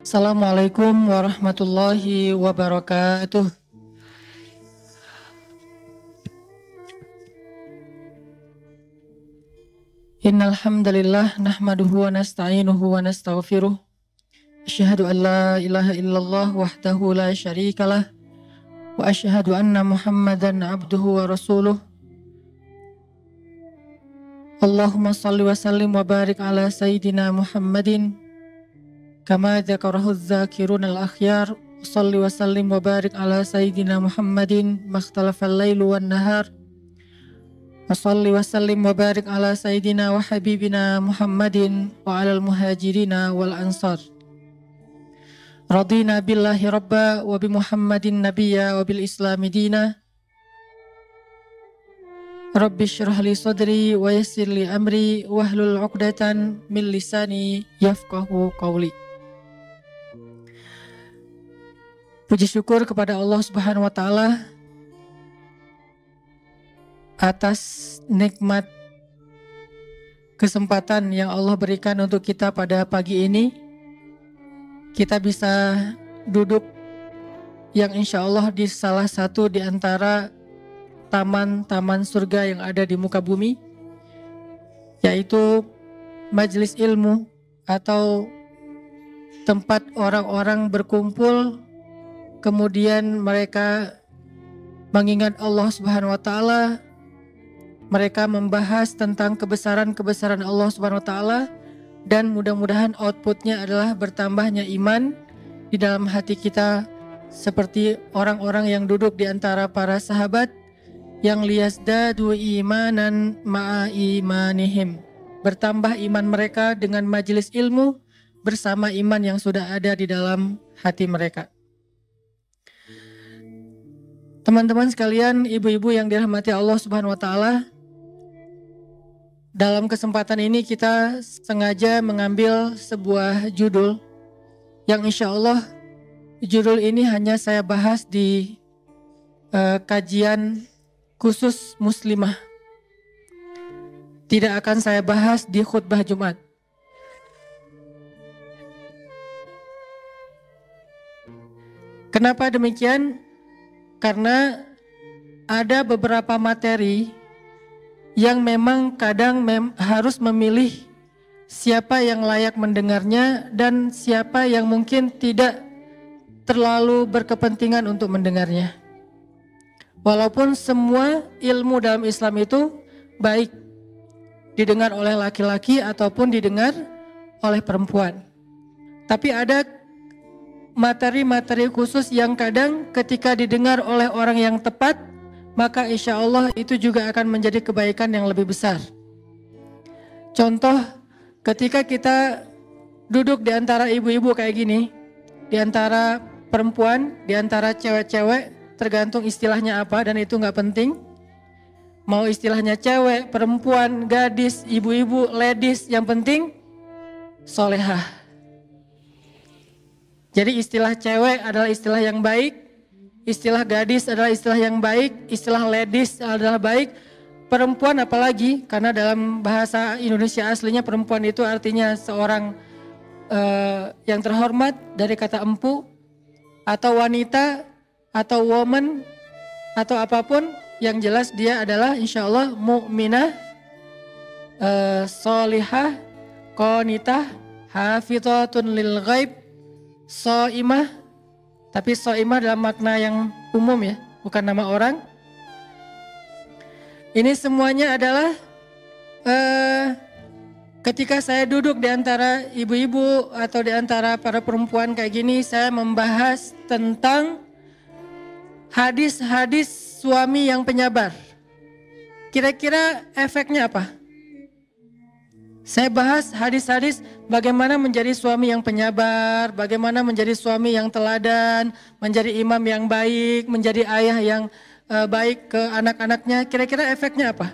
Assalamualaikum warahmatullahi wabarakatuh. Innal hamdalillah nahmaduhu wa nasta'inuhu wa nastaghfiruh. Asyhadu an la ilaha illallah wahdahu la syarikalah wa asyhadu anna Muhammadan abduhu wa rasuluh. Allahumma salli wa sallim wa barik ala sayyidina Muhammadin kama dzakarahu dzakirun al-akhyar. Salli wa sallim wa barik ala sayyidina Muhammadin makhtalafal lailu wan nahar. Salli wa sallim wa barik ala sayyidina wa habibina Muhammadin wa ala al-muhajirina wal ansar. Radina billahi rabba wa bi Muhammadin nabiyya wa bil islami dina. Rabbi syrah li sadri wa yassir li amri wahlul 'uqdatan min lisani yafqahu qawli. Puji syukur kepada Allah Subhanahu wa taala atas nikmat kesempatan yang Allah berikan untuk kita pada pagi ini. Kita bisa duduk yang insya Allah di salah satu di antara taman-taman surga yang ada di muka bumi, yaitu majelis ilmu atau tempat orang-orang berkumpul, kemudian mereka mengingat Allah Subhanahu wa taala, mereka membahas tentang kebesaran-kebesaran Allah Subhanahu wa taala, dan mudah-mudahan outputnya adalah bertambahnya iman di dalam hati kita seperti orang-orang yang duduk di antara para sahabat yang liyazdadu imanan ma'a imanihim, bertambah iman mereka dengan majelis ilmu bersama iman yang sudah ada di dalam hati mereka. Teman-teman sekalian, ibu-ibu yang dirahmati Allah Subhanahu wa taala, dalam kesempatan ini kita sengaja mengambil sebuah judul yang insya Allah judul ini hanya saya bahas di kajian khusus muslimah. Tidak akan saya bahas di khutbah Jumat. Kenapa demikian? Karena ada beberapa materi yang memang kadang harus memilih siapa yang layak mendengarnya dan siapa yang mungkin tidak terlalu berkepentingan untuk mendengarnya. Walaupun semua ilmu dalam Islam itu baik didengar oleh laki-laki ataupun didengar oleh perempuan. Tapi ada materi-materi khusus yang kadang ketika didengar oleh orang yang tepat, maka insya Allah itu juga akan menjadi kebaikan yang lebih besar. Contoh, ketika kita duduk di antara ibu-ibu kayak gini, di antara perempuan, di antara cewek-cewek, tergantung istilahnya apa dan itu gak penting. Mau istilahnya cewek, perempuan, gadis, ibu-ibu, ladies, yang penting solehah. Jadi istilah cewek adalah istilah yang baik, istilah gadis adalah istilah yang baik, istilah ladies adalah baik, perempuan apalagi, karena dalam bahasa Indonesia aslinya perempuan itu artinya seorang yang terhormat dari kata empu, atau wanita, atau woman, atau apapun, yang jelas dia adalah insya Allah mu'minah, solihah, qanitah, hafidhatun lil ghaib, so'imah. Tapi so'imah dalam makna yang umum ya, bukan nama orang. Ini semuanya adalah ketika saya duduk di antara ibu-ibu atau di antara para perempuan kayak gini, saya membahas tentang hadis-hadis suami yang penyabar. Kira-kira efeknya apa? Saya bahas hadis-hadis bagaimana menjadi suami yang penyabar, bagaimana menjadi suami yang teladan, menjadi imam yang baik, menjadi ayah yang baik ke anak-anaknya. Kira-kira efeknya apa?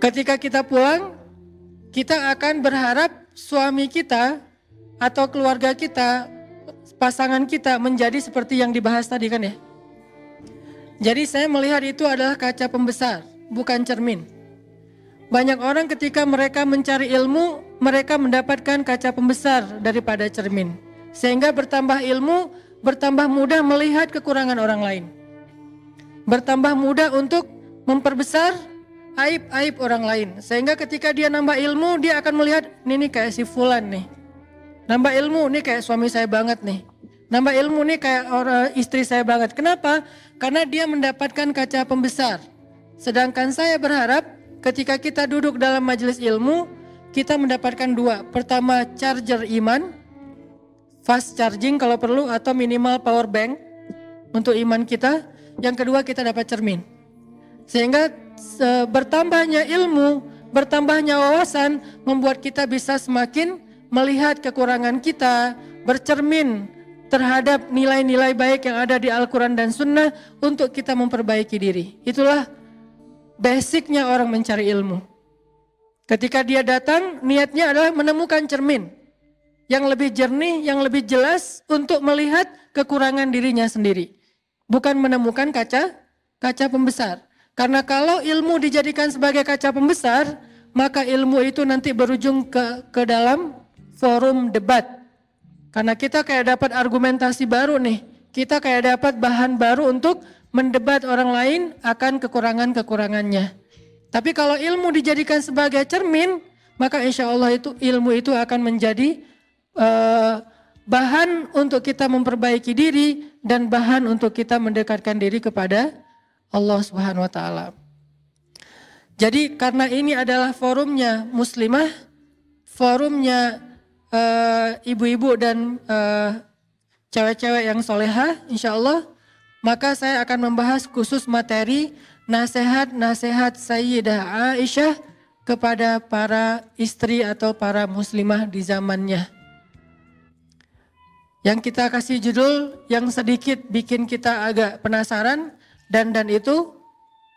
Ketika kita pulang, kita akan berharap suami kita atau keluarga kita, pasangan kita menjadi seperti yang dibahas tadi kan ya. Jadi saya melihat itu adalah kaca pembesar, bukan cermin. Banyak orang ketika mereka mencari ilmu, mereka mendapatkan kaca pembesar daripada cermin. Sehingga bertambah ilmu, bertambah mudah melihat kekurangan orang lain. Bertambah mudah untuk memperbesar aib-aib orang lain. Sehingga ketika dia nambah ilmu, dia akan melihat, ini kayak si fulan nih. Nambah ilmu, nih kayak suami saya banget nih. Nambah ilmu nih kayak orang istri saya banget. Kenapa? Karena dia mendapatkan kaca pembesar. Sedangkan saya berharap ketika kita duduk dalam majelis ilmu, kita mendapatkan dua. Pertama, charger iman, fast charging kalau perlu, atau minimal power bank untuk iman kita. Yang kedua, kita dapat cermin. Sehingga bertambahnya ilmu, bertambahnya wawasan membuat kita bisa semakin melihat kekurangan kita, bercermin terhadap nilai-nilai baik yang ada di Al-Quran dan Sunnah untuk kita memperbaiki diri. Itulah basicnya orang mencari ilmu. Ketika dia datang, niatnya adalah menemukan cermin yang lebih jernih, yang lebih jelas untuk melihat kekurangan dirinya sendiri. Bukan menemukan kaca pembesar. Karena kalau ilmu dijadikan sebagai kaca pembesar, maka ilmu itu nanti berujung ke dalam forum debat. Karena kita kayak dapat argumentasi baru nih. Kita kayak dapat bahan baru untuk mendebat orang lain akan kekurangan-kekurangannya. Tapi kalau ilmu dijadikan sebagai cermin, maka insya Allah itu ilmu itu akan menjadi bahan untuk kita memperbaiki diri dan bahan untuk kita mendekatkan diri kepada Allah Subhanahu wa taala. Jadi karena ini adalah forumnya muslimah, forumnya ibu-ibu dan cewek-cewek yang solehah, insya Allah, maka saya akan membahas khusus materi nasihat-nasihat Sayyidah Aisyah kepada para istri atau para muslimah di zamannya. Yang kita kasih judul yang sedikit bikin kita agak penasaran, dan itu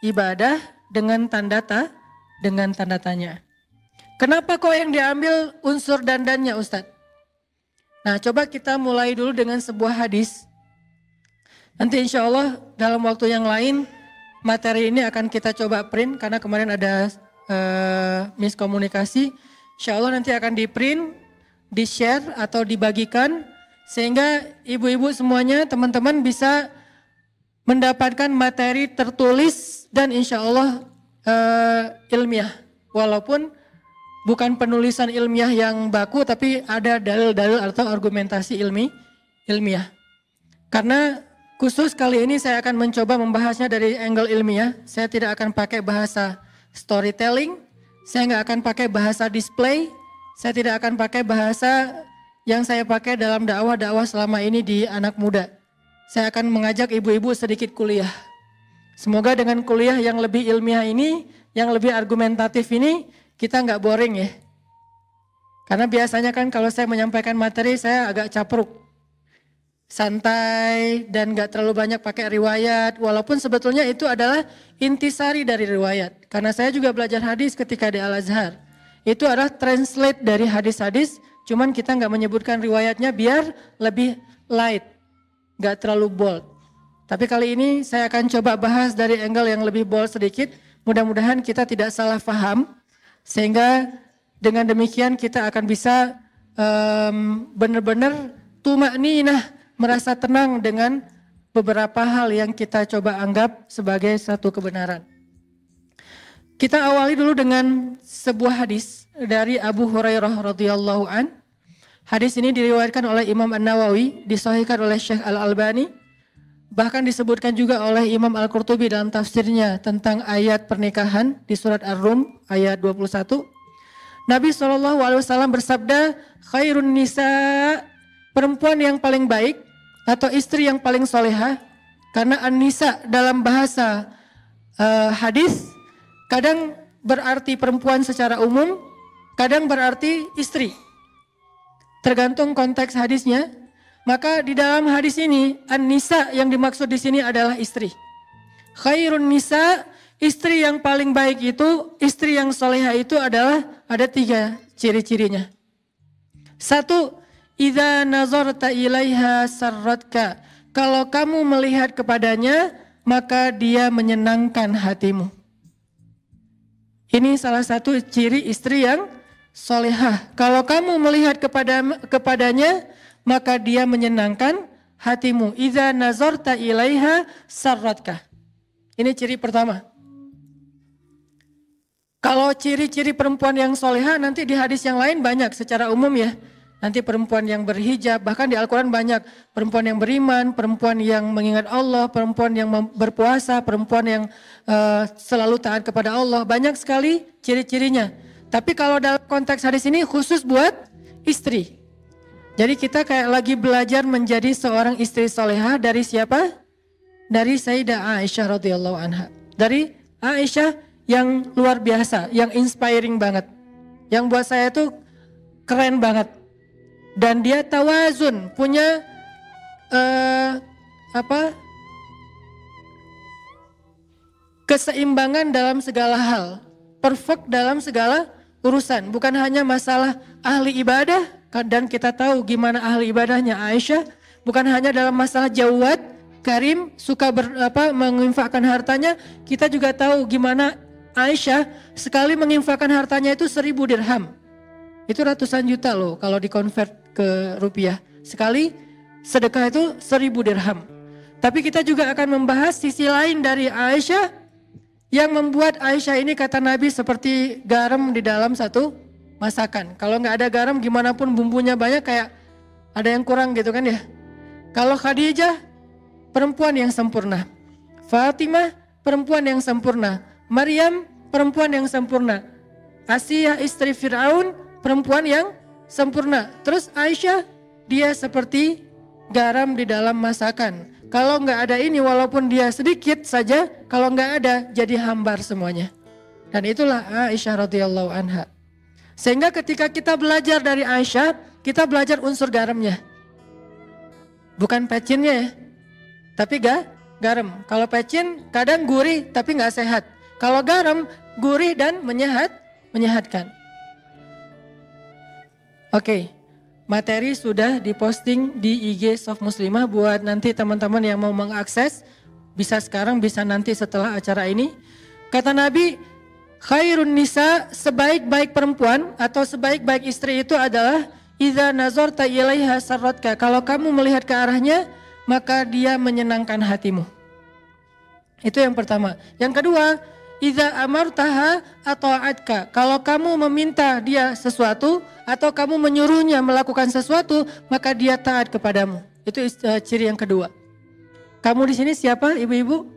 ibadah dengan tanda tanya. Kenapa kok yang diambil unsur dandannya Ustadz? Nah, coba kita mulai dulu dengan sebuah hadis. Nanti insya Allah dalam waktu yang lain materi ini akan kita coba print karena kemarin ada miskomunikasi. Insya Allah nanti akan di print, di share atau dibagikan sehingga ibu-ibu semuanya, teman-teman bisa mendapatkan materi tertulis dan insya Allah ilmiah. Walaupun bukan penulisan ilmiah yang baku, tapi ada dalil-dalil atau argumentasi ilmiah. Karena khusus kali ini saya akan mencoba membahasnya dari angle ilmiah. Saya tidak akan pakai bahasa storytelling, saya nggak akan pakai bahasa display, saya tidak akan pakai bahasa yang saya pakai dalam dakwah-dakwah selama ini di anak muda. Saya akan mengajak ibu-ibu sedikit kuliah. Semoga dengan kuliah yang lebih ilmiah ini, yang lebih argumentatif ini, kita nggak boring ya. Karena biasanya kan kalau saya menyampaikan materi saya agak capruk. Santai dan nggak terlalu banyak pakai riwayat. Walaupun sebetulnya itu adalah intisari dari riwayat. Karena saya juga belajar hadis ketika di Al-Azhar. Itu adalah translate dari hadis-hadis. Cuman kita nggak menyebutkan riwayatnya biar lebih light. Nggak terlalu bold. Tapi kali ini saya akan coba bahas dari angle yang lebih bold sedikit. Mudah-mudahan kita tidak salah paham. Sehingga dengan demikian kita akan bisa benar-benar tumakninah, merasa tenang dengan beberapa hal yang kita coba anggap sebagai satu kebenaran. Kita awali dulu dengan sebuah hadis dari Abu Hurairah radhiyallahu an. Hadis ini diriwayatkan oleh Imam An-Nawawi, disahihkan oleh Syekh Al-Albani, bahkan disebutkan juga oleh Imam Al-Qurtubi dalam tafsirnya tentang ayat pernikahan di surat Ar-Rum ayat 21. Nabi SAW bersabda, khairun nisa, perempuan yang paling baik atau istri yang paling solehah. Karena an-nisa dalam bahasa hadis kadang berarti perempuan secara umum, kadang berarti istri. Tergantung konteks hadisnya. Maka di dalam hadis ini an-nisa yang dimaksud di sini adalah istri. Khairun nisa, istri yang paling baik itu, istri yang solehah itu adalah ada 3 ciri-cirinya. 1, idza nazarta ilaiha sarratka. Kalau kamu melihat kepadanya, maka dia menyenangkan hatimu. Ini salah satu ciri istri yang solehah. Kalau kamu melihat kepadanya, maka dia menyenangkan hatimu. Idza nazarta ilaiha sarratka. Ini ciri pertama. Kalau ciri-ciri perempuan yang solehah nanti di hadis yang lain banyak secara umum ya. Nanti perempuan yang berhijab, bahkan di Al-Quran banyak. Perempuan yang beriman, perempuan yang mengingat Allah, perempuan yang berpuasa, perempuan yang selalu taat kepada Allah. Banyak sekali ciri-cirinya. Tapi kalau dalam konteks hadis ini khusus buat istri. Jadi kita kayak lagi belajar menjadi seorang istri solehah dari siapa? Dari Sayyidah Aisyah radhiyallahu anha. Dari Aisyah yang luar biasa, yang inspiring banget. Yang buat saya itu keren banget. Dan dia tawazun, punya keseimbangan dalam segala hal. Perfect dalam segala urusan. Bukan hanya masalah ahli ibadah, dan kita tahu gimana ahli ibadahnya Aisyah. Bukan hanya dalam masalah jawad, karim, suka menginfakkan hartanya. Kita juga tahu gimana Aisyah sekali menginfakkan hartanya itu 1000 dirham. Itu ratusan juta loh kalau dikonvert ke rupiah. Sekali sedekah itu 1000 dirham. Tapi kita juga akan membahas sisi lain dari Aisyah yang membuat Aisyah ini kata Nabi seperti garam di dalam satu masakan. Kalau nggak ada garam gimana pun bumbunya banyak kayak ada yang kurang gitu kan ya. Kalau Khadijah perempuan yang sempurna. Fatimah perempuan yang sempurna. Maryam perempuan yang sempurna. Asiyah istri Fir'aun perempuan yang sempurna. Terus Aisyah dia seperti garam di dalam masakan. Kalau nggak ada ini walaupun dia sedikit saja, kalau nggak ada jadi hambar semuanya. Dan itulah Aisyah radhiyallahu anha. Sehingga ketika kita belajar dari Aisyah, kita belajar unsur garamnya. Bukan pecinnya ya, tapi garam. Kalau pecin kadang gurih tapi nggak sehat. Kalau garam gurih dan menyehatkan. Oke, materi sudah diposting di IG Soft Muslimah buat nanti teman-teman yang mau mengakses. Bisa sekarang, bisa nanti setelah acara ini. Kata Nabi, khairun nisa, sebaik-baik perempuan atau sebaik-baik istri itu adalah idza nazarta ilaiha sarratka. Kalau kamu melihat ke arahnya, maka dia menyenangkan hatimu. Itu yang pertama. Yang kedua, idza amartaha ata'atka. Kalau kamu meminta dia sesuatu atau kamu menyuruhnya melakukan sesuatu, maka dia taat kepadamu. Itu ciri yang kedua. Kamu di sini siapa, ibu-ibu?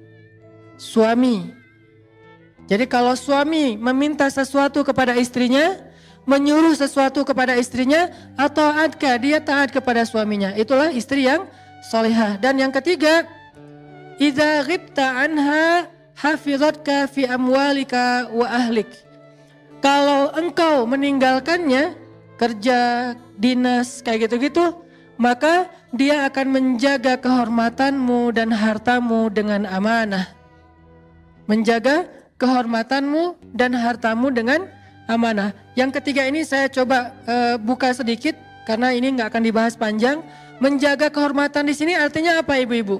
Suami. Jadi kalau suami meminta sesuatu kepada istrinya, menyuruh sesuatu kepada istrinya, atau ata'atka, dia taat kepada suaminya. Itulah istri yang solehah. Dan yang ketiga, idza ghibta anha hafizatka fi amwalika wa ahlik. Kalau engkau meninggalkannya, kerja, dinas, kayak gitu-gitu, maka dia akan menjaga kehormatanmu dan hartamu dengan amanah. Menjaga kehormatanmu dan hartamu dengan amanah. Yang ketiga ini saya coba buka sedikit karena ini nggak akan dibahas panjang. Menjaga kehormatan di sini artinya apa, ibu-ibu?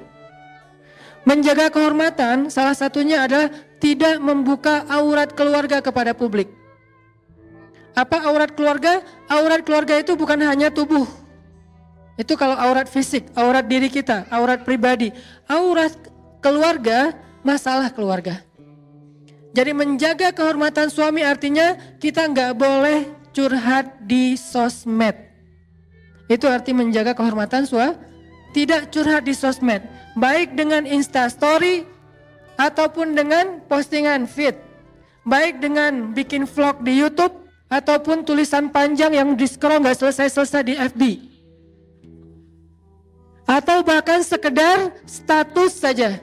Menjaga kehormatan salah satunya adalah tidak membuka aurat keluarga kepada publik. Apa aurat keluarga? Aurat keluarga itu bukan hanya tubuh. Itu kalau aurat fisik, aurat diri kita, aurat pribadi. Aurat keluarga, masalah keluarga. Jadi menjaga kehormatan suami artinya kita nggak boleh curhat di sosmed. Itu arti menjaga kehormatan suami. Tidak curhat di sosmed. Baik dengan Instastory ataupun dengan postingan feed. Baik dengan bikin vlog di YouTube ataupun tulisan panjang yang di-scroll gak selesai-selesai di FB. Atau bahkan sekedar status saja.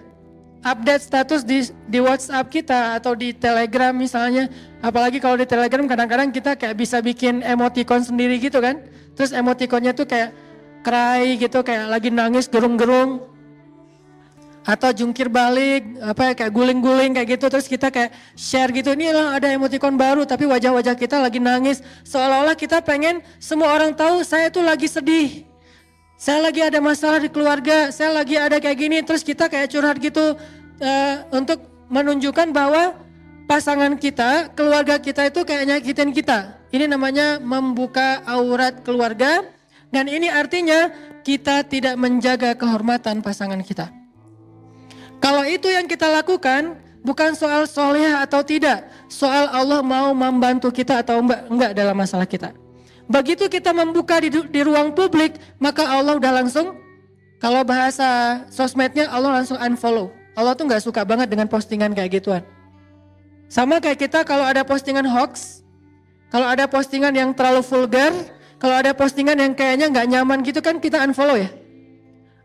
Update status di WhatsApp kita atau di Telegram misalnya. Apalagi kalau di Telegram kadang-kadang kita kayak bisa bikin emoticon sendiri gitu kan. Terus emoticonnya tuh kayak cry gitu, kayak lagi nangis gerung-gerung. Atau jungkir balik, kayak guling-guling kayak gitu, terus kita kayak share gitu, ini loh ada emoticon baru tapi wajah-wajah kita lagi nangis, seolah-olah kita pengen semua orang tahu saya tuh lagi sedih, saya lagi ada masalah di keluarga, saya lagi ada kayak gini, terus kita kayak curhat gitu untuk menunjukkan bahwa pasangan kita, keluarga kita itu kayak nyakitin kita, Ini namanya membuka aurat keluarga. Dan ini artinya kita tidak menjaga kehormatan pasangan kita. Kalau itu yang kita lakukan, bukan soal soleh atau tidak. Soal Allah mau membantu kita atau enggak dalam masalah kita. Begitu kita membuka di ruang publik, maka Allah udah langsung, kalau bahasa sosmednya Allah langsung unfollow. Allah tuh gak suka banget dengan postingan kayak gituan. Sama kayak kita kalau ada postingan hoax, kalau ada postingan yang terlalu vulgar, kalau ada postingan yang kayaknya gak nyaman gitu kan kita unfollow ya.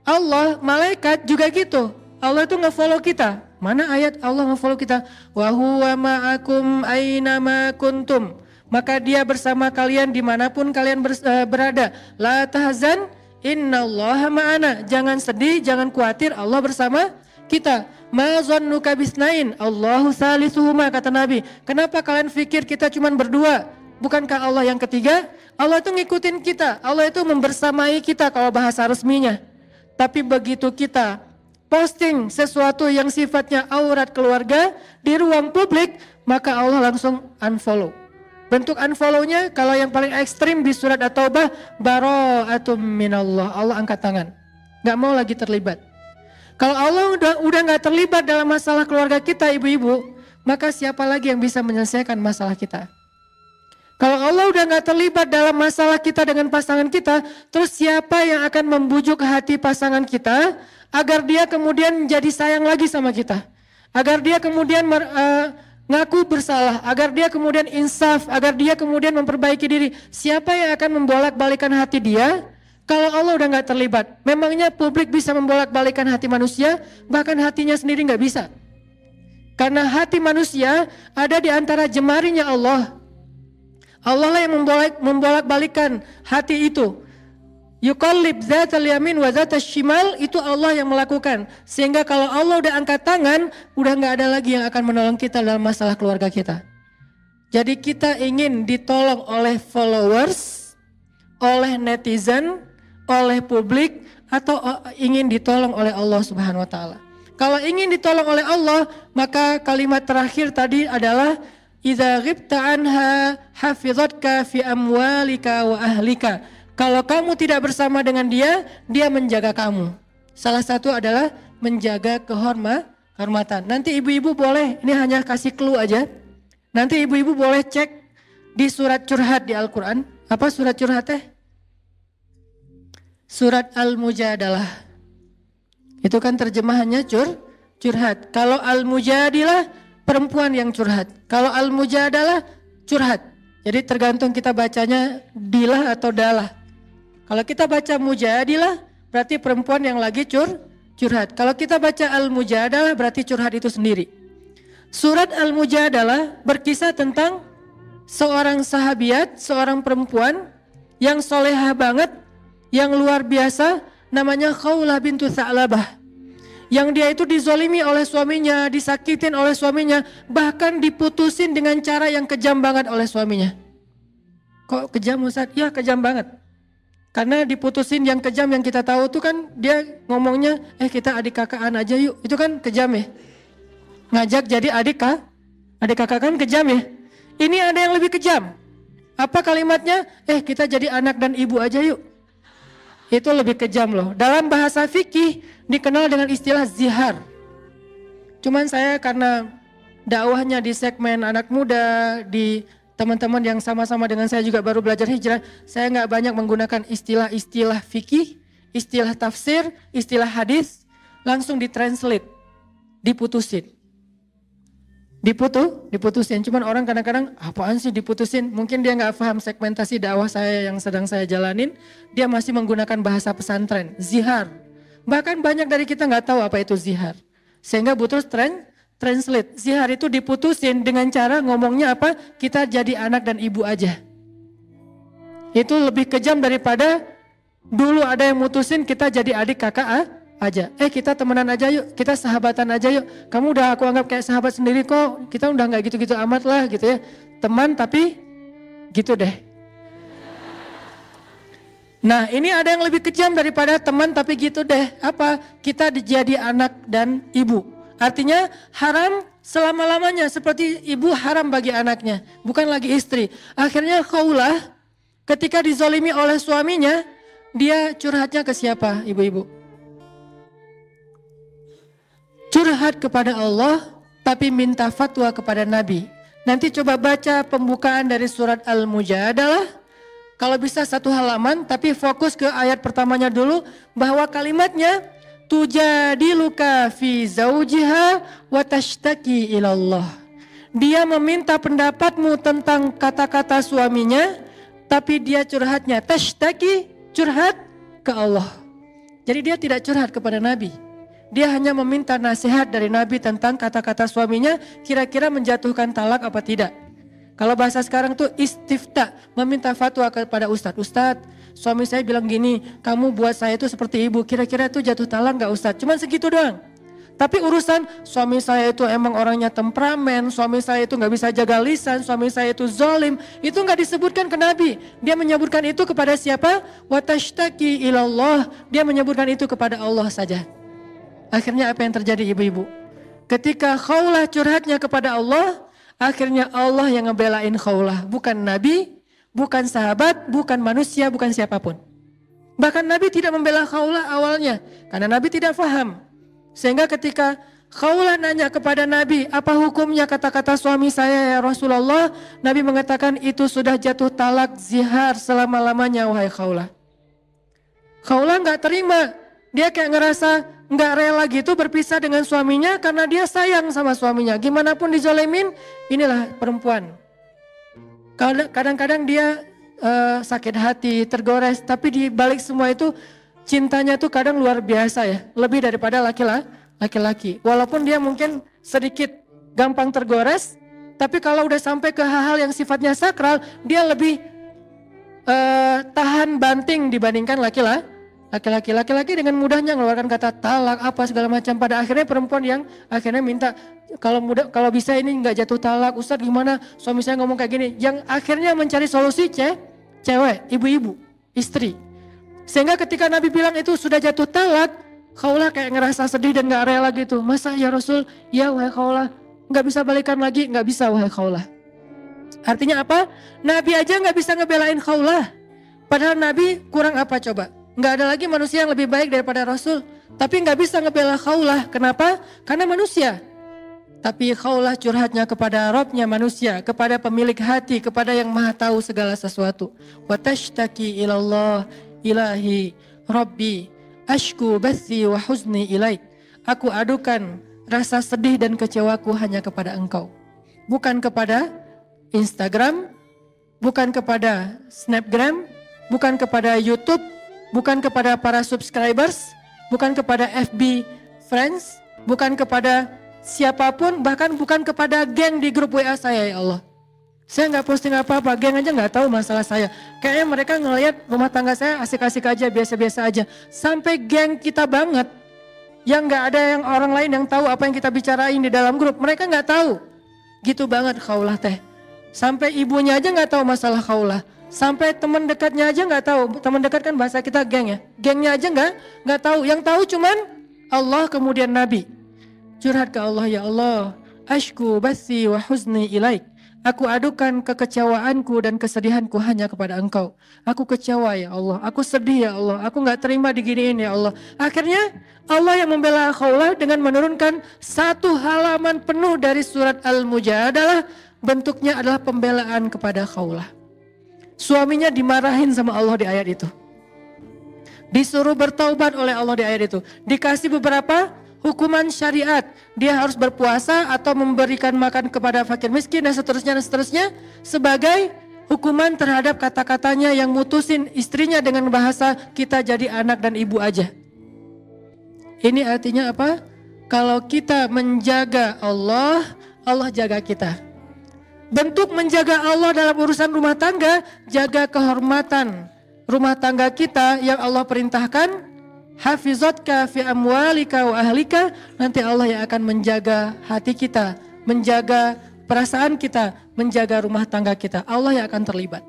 Allah, malaikat juga gitu. Allah itu nge-follow kita. Mana ayat Allah nge-follow kita? Wa huwa ma'akum aynama kuntum. Maka dia bersama kalian dimanapun kalian berada. La tahzan innallaha ma'ana. Jangan sedih, jangan khawatir, Allah bersama kita. Ma zannuka bisnain Allahu salisuhuma, kata Nabi. Kenapa kalian pikir kita cuma berdua? Bukankah Allah yang ketiga? Allah itu ngikutin kita. Allah itu membersamai kita kalau bahasa resminya. Tapi begitu kita posting sesuatu yang sifatnya aurat keluarga di ruang publik, maka Allah langsung unfollow. Bentuk unfollow-nya kalau yang paling ekstrim di surat At-Taubah, bara'atum minallah, Allah angkat tangan, gak mau lagi terlibat. Kalau Allah udah gak terlibat dalam masalah keluarga kita ibu-ibu, maka siapa lagi yang bisa menyelesaikan masalah kita? Kalau Allah udah gak terlibat dalam masalah kita dengan pasangan kita, terus siapa yang akan membujuk hati pasangan kita agar dia kemudian menjadi sayang lagi sama kita, agar dia kemudian ngaku bersalah, agar dia kemudian insaf, agar dia kemudian memperbaiki diri? Siapa yang akan membolak-balikan hati dia kalau Allah udah gak terlibat? Memangnya publik bisa membolak-balikan hati manusia? Bahkan hatinya sendiri gak bisa. Karena hati manusia ada di antara jemarinya Allah. Allah lah yang membolak-balikan hati itu. Yuqallib zatal yamin wa zatal shimal, itu Allah yang melakukan. Sehingga kalau Allah udah angkat tangan, udah gak ada lagi yang akan menolong kita dalam masalah keluarga kita. Jadi kita ingin ditolong oleh followers, oleh netizen, oleh publik, atau ingin ditolong oleh Allah Subhanahu wa taala. Kalau ingin ditolong oleh Allah, maka kalimat terakhir tadi adalah idza ghibta anha hafizatka fi amwalika wa ahlika. Kalau kamu tidak bersama dengan dia, dia menjaga kamu. Salah satu adalah menjaga kehormatan. Nanti ibu-ibu boleh, ini hanya kasih clue aja. Nanti ibu-ibu boleh cek di surat curhat di Al-Quran. Apa surat curhat teh? Surat Al-Mujadalah. Itu kan terjemahannya curhat. Kalau Al-Mujadilah, perempuan yang curhat. Kalau Al-Mujadalah, curhat. Jadi tergantung kita bacanya dilah atau dalah. Kalau kita baca Mujadilah, berarti perempuan yang lagi curhat. Kalau kita baca Al-Mujadalah, berarti curhat itu sendiri. Surat Al-Mujadalah berkisah tentang seorang sahabiat, seorang perempuan yang solehah banget, yang luar biasa, namanya Khawlah bintu Tha'labah. Yang dia itu dizolimi oleh suaminya, disakitin oleh suaminya, bahkan diputusin dengan cara yang kejam banget oleh suaminya. Kok kejam Ustaz? Ya kejam banget. Karena diputusin yang kejam yang kita tahu tuh kan dia ngomongnya, kita adik kakaan aja yuk. Itu kan kejam ya. Ngajak jadi adik kakak kan kejam ya. Ini ada yang lebih kejam. Apa kalimatnya? Kita jadi anak dan ibu aja yuk. Itu lebih kejam loh. Dalam bahasa fikih dikenal dengan istilah zihar. Cuman saya karena dakwahnya di segmen anak muda, di teman-teman yang sama-sama dengan saya juga baru belajar hijrah, saya nggak banyak menggunakan istilah-istilah fikih, istilah tafsir, istilah hadis, langsung ditranslate, diputusin. Diputusin. Cuman orang kadang-kadang apaan sih diputusin? Mungkin dia nggak paham segmentasi dakwah saya yang sedang saya jalanin. Dia masih menggunakan bahasa pesantren, zihar. Bahkan banyak dari kita nggak tahu apa itu zihar, sehingga butuh translate. Zihar itu diputusin dengan cara ngomongnya apa? Kita jadi anak dan ibu aja. Itu lebih kejam daripada dulu ada yang mutusin kita jadi adik kakak aja. Kita temenan aja yuk, kita sahabatan aja yuk. Kamu udah aku anggap kayak sahabat sendiri kok. Kita udah nggak gitu-gitu amat lah gitu ya. Teman tapi gitu deh. Nah ini ada yang lebih kejam daripada teman tapi gitu deh. Apa? Kita jadi anak dan ibu. Artinya haram selama-lamanya seperti ibu haram bagi anaknya, bukan lagi istri. Akhirnya Khawlah ketika dizolimi oleh suaminya, dia curhatnya ke siapa ibu-ibu? Curhat kepada Allah, tapi minta fatwa kepada Nabi. Nanti coba baca pembukaan dari surat Al-Mujadalah. Kalau bisa 1 halaman, tapi fokus ke ayat pertamanya dulu, bahwa kalimatnya tujadiluka fi zaujiha wa tashtaki ilallah. Dia meminta pendapatmu tentang kata-kata suaminya, tapi dia curhatnya tashtaki, curhat ke Allah. Jadi dia tidak curhat kepada Nabi. Dia hanya meminta nasihat dari Nabi tentang kata-kata suaminya, kira-kira menjatuhkan talak apa tidak. Kalau bahasa sekarang tuh istifta, meminta fatwa kepada ustadz. Ustadz, suami saya bilang gini, kamu buat saya itu seperti ibu, kira-kira itu jatuh talak gak ustadz? Cuman segitu doang. Tapi urusan suami saya itu emang orangnya temperamen, suami saya itu gak bisa jaga lisan, suami saya itu zalim, itu gak disebutkan ke Nabi. Dia menyebutkan itu kepada siapa? Wa tashtaki ilallah, dia menyebutkan itu kepada Allah saja. Akhirnya apa yang terjadi ibu-ibu? Ketika Khawlah curhatnya kepada Allah, akhirnya Allah yang ngebelain Khawlah. Bukan Nabi, bukan sahabat, bukan manusia, bukan siapapun. Bahkan Nabi tidak membela Khawlah awalnya, karena Nabi tidak faham. Sehingga ketika Khawlah nanya kepada Nabi, apa hukumnya kata-kata suami saya ya Rasulullah? Nabi mengatakan itu sudah jatuh talak zihar selama-lamanya wahai Khawlah. Khawlah gak terima, dia kayak ngerasa gak rela gitu berpisah dengan suaminya karena dia sayang sama suaminya. Gimana pun dizolemin, inilah perempuan. Kadang-kadang dia sakit hati, tergores, tapi di balik semua itu cintanya tuh kadang luar biasa ya, lebih daripada laki-laki. Walaupun dia mungkin sedikit gampang tergores, tapi kalau udah sampai ke hal-hal yang sifatnya sakral, dia lebih tahan banting dibandingkan laki-laki. Laki-laki dengan mudahnya mengeluarkan kata talak apa segala macam. Pada akhirnya perempuan yang akhirnya minta kalau bisa ini nggak jatuh talak, Ustadz gimana suami saya ngomong kayak gini. Yang akhirnya mencari solusi cewek, ibu-ibu, istri. Sehingga ketika Nabi bilang itu sudah jatuh talak, Khawlah kayak ngerasa sedih dan nggak rela gitu. Masa ya Rasul, ya wahai Khawlah, nggak bisa balikan lagi, nggak bisa wahai Khawlah. Artinya apa? Nabi aja nggak bisa ngebelain Khawlah. Padahal Nabi kurang apa coba? Nggak ada lagi manusia yang lebih baik daripada Rasul. Tapi nggak bisa ngebela Khawlah. Kenapa? Karena manusia. Tapi Khawlah curhatnya kepada Rabbnya manusia, kepada pemilik hati, kepada yang maha tahu segala sesuatu. Wa tashtaki ilallah ilahi Rabbi ashku bathi wa huzni ilaik. Aku adukan rasa sedih dan kecewaku hanya kepada engkau. Bukan kepada Instagram, bukan kepada Snapgram, bukan kepada YouTube, bukan kepada para subscribers, bukan kepada FB friends, bukan kepada siapapun, bahkan bukan kepada geng di grup WA saya ya Allah. Saya gak posting apa-apa, geng aja gak tahu masalah saya. Kayaknya mereka ngelihat rumah tangga saya asik-asik aja, biasa-biasa aja. Sampai geng kita banget, yang gak ada yang orang lain yang tahu apa yang kita bicarain di dalam grup. Mereka gak tahu, gitu banget Khawlah teh. Sampai ibunya aja gak tahu masalah Khawlah. Sampai teman dekatnya aja nggak tahu. Teman dekat kan bahasa kita geng ya. Gengnya aja nggak tahu. Yang tahu cuman Allah kemudian Nabi. Curhat ke Allah, ya Allah, ashku bathi wa huzni ilaik. Aku adukan kekecewaanku dan kesedihanku hanya kepada Engkau. Aku kecewa ya Allah. Aku sedih ya Allah. Aku nggak terima diginiin ya Allah. Akhirnya Allah yang membela Khawlah dengan menurunkan 1 halaman penuh dari surat Al-Mujadalah. Bentuknya adalah pembelaan kepada Khawlah. Suaminya dimarahin sama Allah di ayat itu. Disuruh bertaubat oleh Allah di ayat itu. Dikasih beberapa hukuman syariat. Dia harus berpuasa atau memberikan makan kepada fakir miskin dan seterusnya. Sebagai hukuman terhadap kata-katanya yang mutusin istrinya dengan bahasa kita jadi anak dan ibu aja. Ini artinya apa? Kalau kita menjaga Allah, Allah jaga kita. Bentuk menjaga Allah dalam urusan rumah tangga, jaga kehormatan rumah tangga kita yang Allah perintahkan. Hafizatka fi amwalika wa ahlika. Nanti Allah yang akan menjaga hati kita, menjaga perasaan kita, menjaga rumah tangga kita. Allah yang akan terlibat.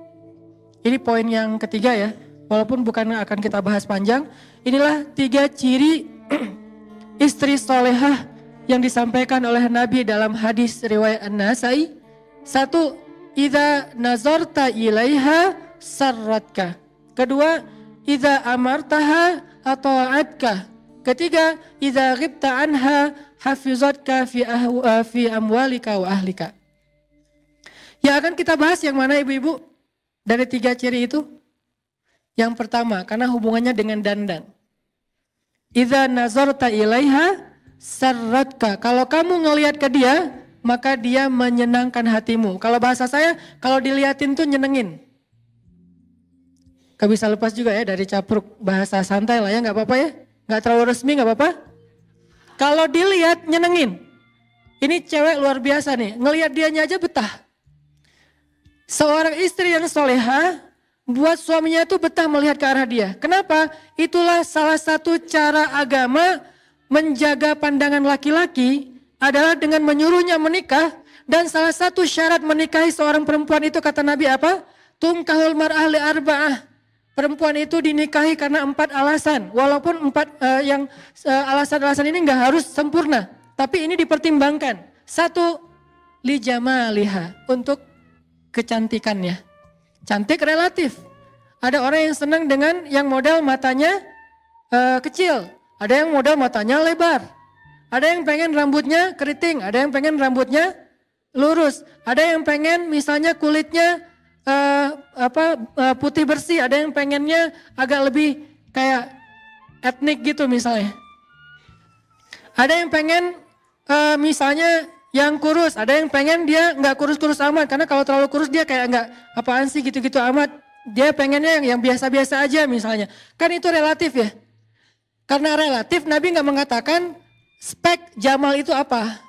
Ini poin yang ketiga ya. Walaupun bukan akan kita bahas panjang. Inilah 3 ciri istri solehah yang disampaikan oleh Nabi dalam hadis riwayat An-Nasai. Satu, idza nazarta ilaiha sarratka. Kedua, idza amartaha ata'atka. Ketiga, idza ghibta anha hafizatka fi amwalika wa ahlika. Yang akan kita bahas yang mana ibu-ibu? Dari 3 ciri itu. Yang pertama, karena hubungannya dengan dandan. Idza nazarta ilaiha sarratka. Kalau kamu ngelihat ke dia, maka dia menyenangkan hatimu. Kalau bahasa saya, kalau dilihatin tuh nyenengin. Gak bisa lepas juga ya dari capruk bahasa santai lah ya, gak apa-apa ya. Gak terlalu resmi gak apa-apa. Kalau dilihat nyenengin. Ini cewek luar biasa nih, ngelihat dianya aja betah. Seorang istri yang soleha buat suaminya itu betah melihat ke arah dia. Kenapa? Itulah salah satu cara agama menjaga pandangan laki-laki adalah dengan menyuruhnya menikah. Dan salah satu syarat menikahi seorang perempuan itu kata Nabi apa? Tunkahul mar'ah li arba'ah. Perempuan itu dinikahi karena 4 alasan. Walaupun 4 alasan-alasan ini nggak harus sempurna. Tapi ini dipertimbangkan. 1, li jamaliha, untuk kecantikannya. Cantik relatif. Ada orang yang senang dengan yang model matanya kecil. Ada yang model matanya lebar. Ada yang pengen rambutnya keriting. Ada yang pengen rambutnya lurus. Ada yang pengen misalnya kulitnya putih bersih. Ada yang pengennya agak lebih kayak etnik gitu misalnya. Ada yang pengen misalnya yang kurus, ada yang pengen dia nggak kurus-kurus amat, karena kalau terlalu kurus dia kayak nggak apaan sih gitu-gitu amat. Dia pengennya yang biasa-biasa aja misalnya. Kan itu relatif ya. Karena relatif, Nabi nggak mengatakan spek Jamal itu apa.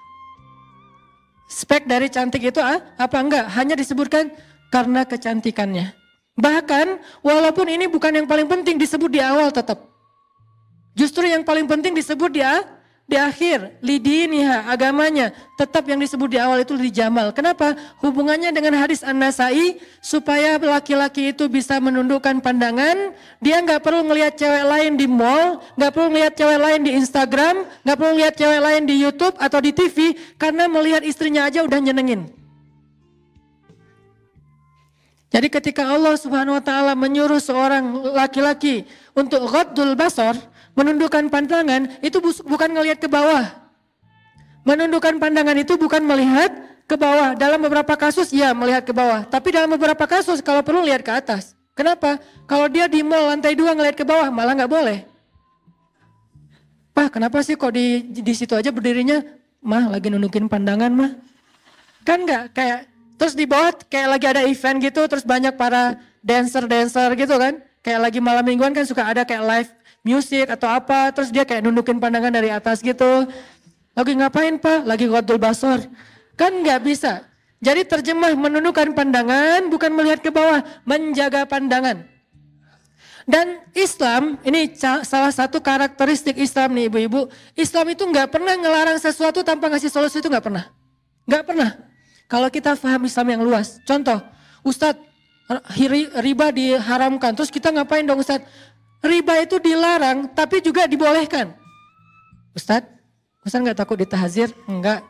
Spek dari cantik itu apa enggak, hanya disebutkan karena kecantikannya. Bahkan walaupun ini bukan yang paling penting disebut di awal tetap. Justru yang paling penting disebut di akhir, lidiniha, agamanya. Tetap yang disebut di awal itu lijamal. Kenapa? Hubungannya dengan hadis An-Nasai, supaya laki-laki itu bisa menundukkan pandangan. Dia nggak perlu ngelihat cewek lain di mall, nggak perlu ngelihat cewek lain di Instagram, nggak perlu ngelihat cewek lain di YouTube atau di TV, karena melihat istrinya aja udah nyenengin. Jadi ketika Allah Subhanahu wa taala menyuruh seorang laki-laki untuk ghaddul basar, menundukkan pandangan, itu bukan ngelihat ke bawah. Menundukkan pandangan itu bukan melihat ke bawah. Dalam beberapa kasus ya melihat ke bawah. Tapi dalam beberapa kasus kalau perlu lihat ke atas. Kenapa? Kalau dia di mall lantai 2 ngelihat ke bawah malah nggak boleh. Pak, kenapa sih kok di situ aja berdirinya? Mah lagi nundukin pandangan mah. Kan nggak kayak terus di bawah kayak lagi ada event gitu, terus banyak para dancer gitu kan. Kayak lagi malam mingguan kan suka ada kayak live musik atau apa, terus dia kayak nundukin pandangan dari atas gitu. Lagi ngapain Pak? Lagi ghaddul basar. Kan nggak bisa. Jadi terjemah menundukkan pandangan bukan melihat ke bawah, menjaga pandangan. Dan Islam, ini salah satu karakteristik Islam nih ibu-ibu. Islam itu nggak pernah ngelarang sesuatu tanpa ngasih solusi, itu nggak pernah. Nggak pernah. Kalau kita paham Islam yang luas. Contoh, Ustadz, riba diharamkan. Terus kita ngapain dong Ustadz? Riba itu dilarang tapi juga dibolehkan. Ustadz nggak takut ditahzir? Enggak.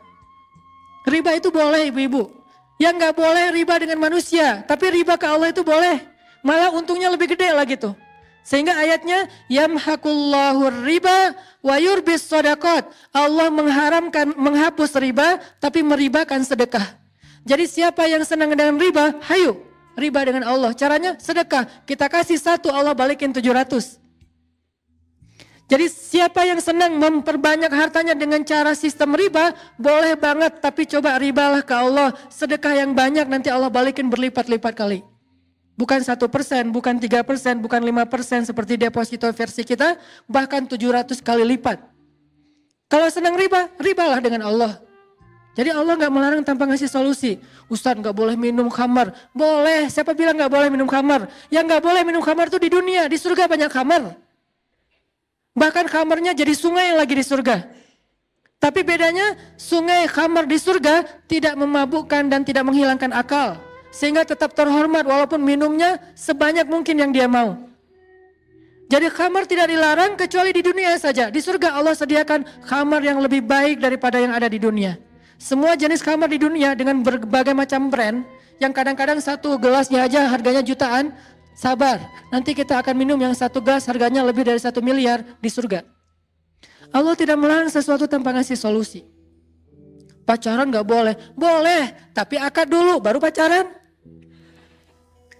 Riba itu boleh ibu-ibu. Yang nggak boleh riba dengan manusia, tapi riba ke Allah itu boleh. Malah untungnya lebih gede lah gitu. Sehingga ayatnya yamhaqullahu riba wa yurbis shadaqat. Allah menghapus riba tapi meribakan sedekah. Jadi siapa yang senang dengan riba, hayu riba dengan Allah. Caranya sedekah. Kita kasih 1, Allah balikin 700. Jadi siapa yang senang memperbanyak hartanya dengan cara sistem riba, boleh banget. Tapi coba ribalah ke Allah. Sedekah yang banyak nanti Allah balikin berlipat-lipat kali. Bukan 1%, bukan 3%, bukan 5% seperti deposito versi kita. Bahkan 700 kali lipat. Kalau senang riba, ribalah dengan Allah. Jadi Allah gak melarang tanpa ngasih solusi. Ustadz gak boleh minum khamar. Boleh, siapa bilang gak boleh minum khamar? Yang gak boleh minum khamar itu di dunia, di surga banyak khamar. Bahkan khamarnya jadi sungai lagi di surga. Tapi bedanya sungai khamar di surga tidak memabukkan dan tidak menghilangkan akal. Sehingga tetap terhormat walaupun minumnya sebanyak mungkin yang dia mau. Jadi khamar tidak dilarang kecuali di dunia saja. Di surga Allah sediakan khamar yang lebih baik daripada yang ada di dunia. Semua jenis khamar di dunia dengan berbagai macam brand, yang kadang-kadang satu gelasnya aja harganya jutaan, sabar. Nanti kita akan minum yang satu gelas harganya lebih dari 1 miliar di surga. Allah tidak melarang sesuatu tanpa ngasih solusi. Pacaran gak boleh? Boleh, tapi akad dulu baru pacaran.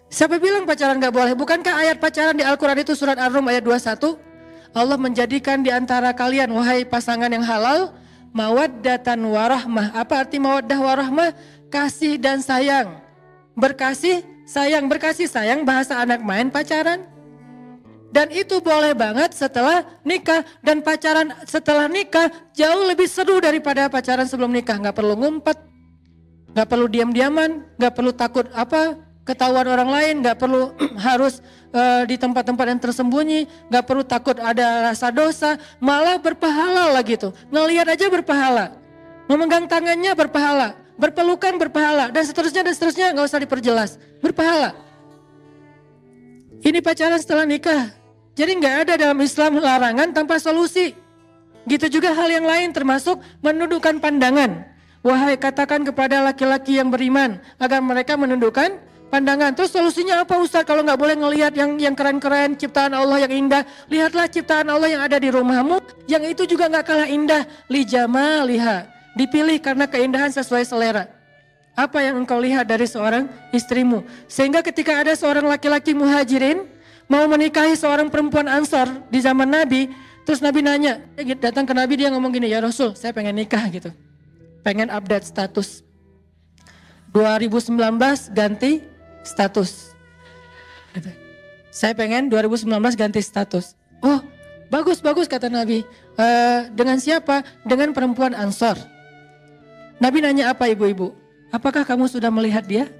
Siapa bilang pacaran gak boleh? Bukankah ayat pacaran di Al-Quran itu surat Ar-Rum ayat 21? Allah menjadikan di antara kalian, wahai pasangan yang halal, mawaddatan warahmah. Apa arti mawaddah warahmah? Kasih dan sayang. Berkasih sayang bahasa anak main pacaran. Dan itu boleh banget setelah nikah. Dan pacaran setelah nikah jauh lebih seru daripada pacaran sebelum nikah. Gak perlu ngumpet, gak perlu diam-diaman, gak perlu takut ketahuan orang lain, gak perlu harus di tempat-tempat yang tersembunyi, gak perlu takut ada rasa dosa, malah berpahala lah gitu. Ngelihat aja berpahala, memegang tangannya berpahala, berpelukan berpahala, dan seterusnya gak usah diperjelas, berpahala. Ini pacaran setelah nikah, jadi gak ada dalam Islam larangan tanpa solusi. Gitu juga hal yang lain termasuk menundukkan pandangan. Wahai katakan kepada laki-laki yang beriman agar mereka menundukkan pandangan. Terus solusinya apa Ustaz? Kalau nggak boleh ngelihat yang keren-keren, ciptaan Allah yang indah, lihatlah ciptaan Allah yang ada di rumahmu, yang itu juga nggak kalah indah. Li jamaliha, dipilih karena keindahan sesuai selera. Apa yang engkau lihat dari seorang istrimu? Sehingga ketika ada seorang laki-laki muhajirin mau menikahi seorang perempuan Ansor di zaman Nabi, terus Nabi nanya, datang ke Nabi, dia ngomong gini, ya Rasul, saya pengen nikah gitu, pengen update status. 2019 ganti status. Saya pengen 2019 ganti status. Oh, bagus kata Nabi. Dengan siapa? Dengan perempuan Ansor. Nabi nanya apa ibu-ibu? Apakah kamu sudah melihat dia?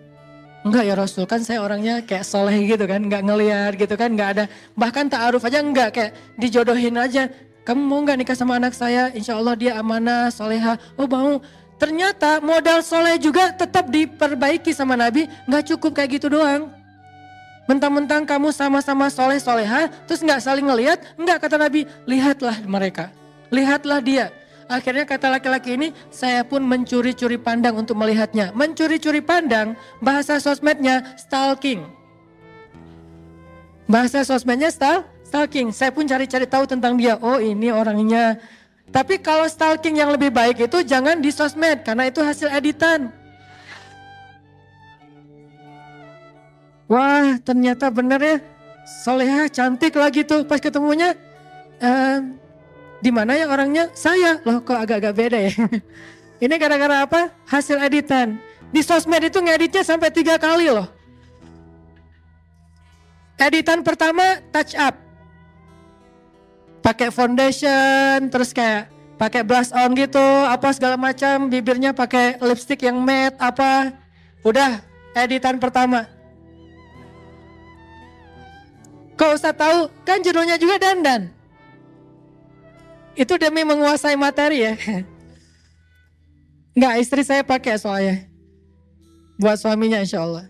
Enggak ya Rasul, kan saya orangnya kayak soleh gitu kan, enggak ngelihat gitu kan, enggak ada. Bahkan ta'aruf aja enggak, kayak dijodohin aja. Kamu mau enggak nikah sama anak saya? Insya Allah dia amanah, soleha. Oh mau. Ternyata modal soleh juga tetap diperbaiki sama Nabi, gak cukup kayak gitu doang. Mentang-mentang kamu sama-sama soleh soleha, terus gak saling ngelihat, enggak kata Nabi, lihatlah mereka, lihatlah dia. Akhirnya kata laki-laki ini, saya pun mencuri-curi pandang untuk melihatnya. Mencuri-curi pandang, bahasa sosmednya stalking. Bahasa sosmednya stalking, saya pun cari-cari tahu tentang dia. Oh ini orangnya. Tapi kalau stalking yang lebih baik itu jangan di sosmed karena itu hasil editan. Wah ternyata bener ya, soleha cantik lagi tuh, pas ketemunya di mana ya orangnya? Saya. Loh kok agak-agak beda ya. Ini gara-gara apa? Hasil editan. Di sosmed itu ngeditnya sampai 3 kali loh. Editan pertama touch up, pakai foundation, terus kayak pakai blush on gitu, apa segala macam, bibirnya pakai lipstick yang matte apa. Udah, editan pertama. Kok Ustaz tahu? Kan judulnya juga dandan. Itu demi menguasai materi ya. Enggak, istri saya pakai soalnya. Buat suaminya insya Allah.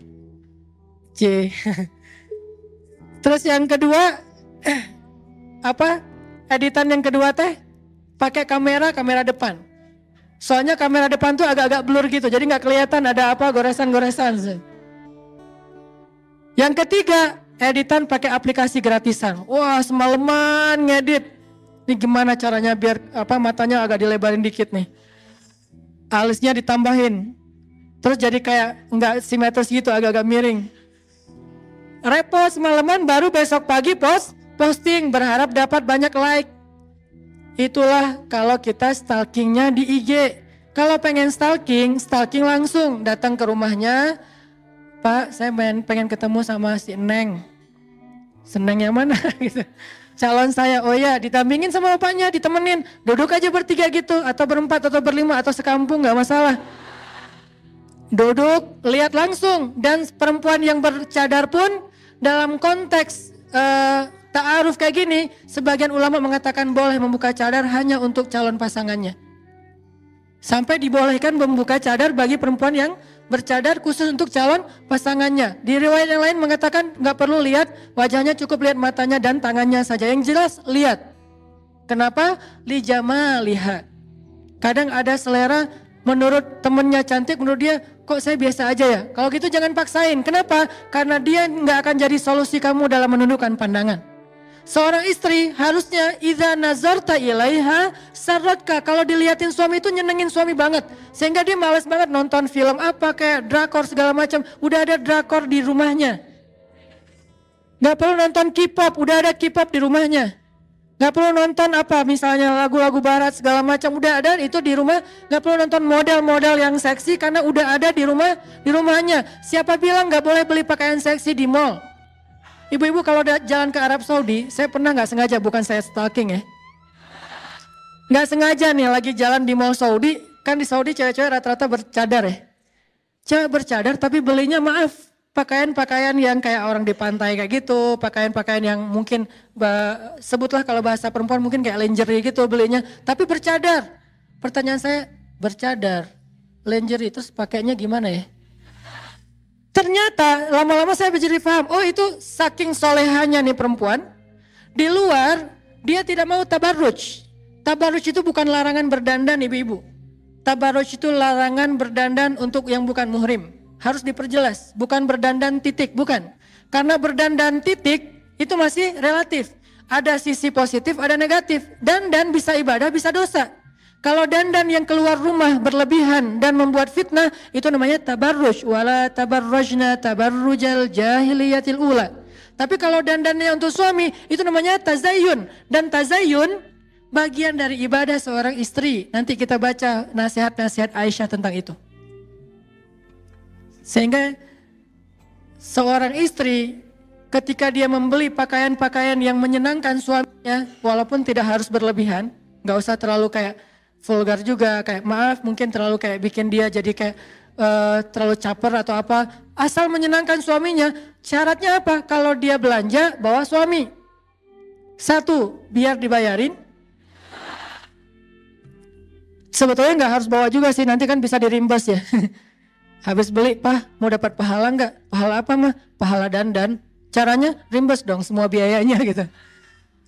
Terus yang kedua, apa? Editan yang kedua teh pakai kamera depan. Soalnya kamera depan tuh agak-agak blur gitu, jadi nggak kelihatan ada apa goresan-goresan. Yang ketiga, editan pakai aplikasi gratisan. Wah, semalaman ngedit. Ini gimana caranya biar matanya agak dilebarin dikit nih. Alisnya ditambahin. Terus jadi kayak nggak simetris gitu, agak-agak miring. Repost semalaman, baru besok pagi posting, berharap dapat banyak like. Itulah kalau kita stalkingnya di IG. Kalau pengen stalking langsung datang ke rumahnya. Pak, saya pengen ketemu sama si Neng. Seneng yang mana gitu. Calon saya, oh ya, ditampingin sama bapaknya, ditemenin. Duduk aja bertiga gitu, atau berempat, atau berlima, atau sekampung, gak masalah. Duduk, lihat langsung. Dan perempuan yang bercadar pun dalam konteks ta'aruf kayak gini, sebagian ulama mengatakan boleh membuka cadar hanya untuk calon pasangannya. Sampai dibolehkan membuka cadar bagi perempuan yang bercadar khusus untuk calon pasangannya. Di riwayat yang lain mengatakan nggak perlu lihat wajahnya, cukup lihat matanya dan tangannya saja. Yang jelas lihat. Kenapa? Li jamaliha. Kadang ada selera menurut temennya cantik, menurut dia kok saya biasa aja ya. Kalau gitu jangan paksain. Kenapa? Karena dia nggak akan jadi solusi kamu dalam menundukkan pandangan. Seorang istri harusnya idza nazarta ilaiha sarratka. Kalau dilihatin suami itu nyenengin suami banget. Sehingga dia malas banget nonton film apa kayak drakor segala macam. Udah ada drakor di rumahnya. Gak perlu nonton K-pop, udah ada K-pop di rumahnya. Gak perlu nonton apa misalnya lagu-lagu barat segala macam, udah ada itu di rumah. Gak perlu nonton model-model yang seksi karena udah ada di rumahnya. Siapa bilang gak boleh beli pakaian seksi di mall? Ibu-ibu kalau jalan ke Arab Saudi, saya pernah gak sengaja, bukan saya stalking ya. Gak sengaja nih lagi jalan di mall Saudi, kan di Saudi cewek-cewek rata-rata bercadar ya. Cewek bercadar tapi belinya maaf, pakaian-pakaian yang kayak orang di pantai kayak gitu, pakaian-pakaian yang mungkin sebutlah kalau bahasa perempuan mungkin kayak lingerie gitu belinya, tapi bercadar. Pertanyaan saya, bercadar, lingerie terus pakainya gimana ya? Ternyata lama-lama saya menjadi paham, oh itu saking solehannya nih perempuan, di luar dia tidak mau tabarruj. Tabarruj itu bukan larangan berdandan ibu-ibu. Tabarruj itu larangan berdandan untuk yang bukan muhrim. Harus diperjelas, bukan berdandan titik, bukan. Karena berdandan titik itu masih relatif. Ada sisi positif, ada negatif. Dandan bisa ibadah, bisa dosa. Kalau dandan yang keluar rumah berlebihan dan membuat fitnah, itu namanya tabarruj. Wala tabarrujna tabarrujal jahiliyatil ula. Tapi kalau dandannya untuk suami, itu namanya tazayyun. Dan tazayyun bagian dari ibadah seorang istri. Nanti kita baca nasihat-nasihat Aisyah tentang itu. Sehingga seorang istri ketika dia membeli pakaian-pakaian yang menyenangkan suaminya, walaupun tidak harus berlebihan, gak usah terlalu kayak vulgar juga, kayak maaf mungkin terlalu kayak bikin dia jadi kayak terlalu caper atau apa, asal menyenangkan suaminya. Syaratnya apa? Kalau dia belanja bawa suami. Satu, biar dibayarin. Sebetulnya nggak harus bawa juga sih, nanti kan bisa dirimbas ya. Habis beli, Pak mau dapat pahala nggak? Pahala apa mah? Pahala dandan. Caranya rimbas dong semua biayanya gitu.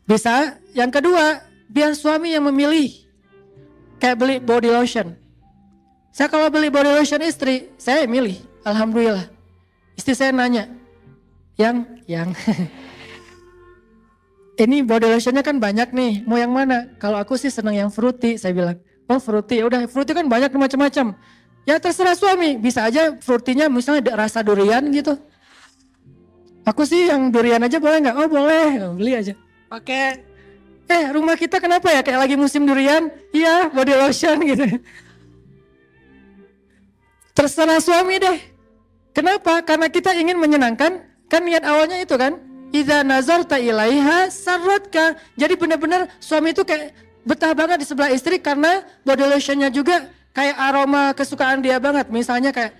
Bisa. Yang kedua, biar suami yang memilih. Kayak beli body lotion. Saya kalau beli body lotion istri, saya milih. Alhamdulillah. Istri saya nanya, yang ini body lotionnya kan banyak nih, mau yang mana? Kalau aku sih senang yang fruity, saya bilang. Oh fruity, ya udah fruity kan banyak macam-macam. Ya terserah suami, bisa aja fruitynya misalnya rasa durian gitu. Aku sih yang durian aja boleh nggak? Oh boleh, beli aja. Pakai. Rumah kita kenapa ya kayak lagi musim durian? Iya, body lotion gitu. Terserah suami deh. Kenapa? Karena kita ingin menyenangkan. Kan niat awalnya itu kan. Idza nazarta ilaiha sarratka. Jadi benar-benar suami itu kayak betah banget di sebelah istri karena body lotionnya juga kayak aroma kesukaan dia banget. Misalnya kayak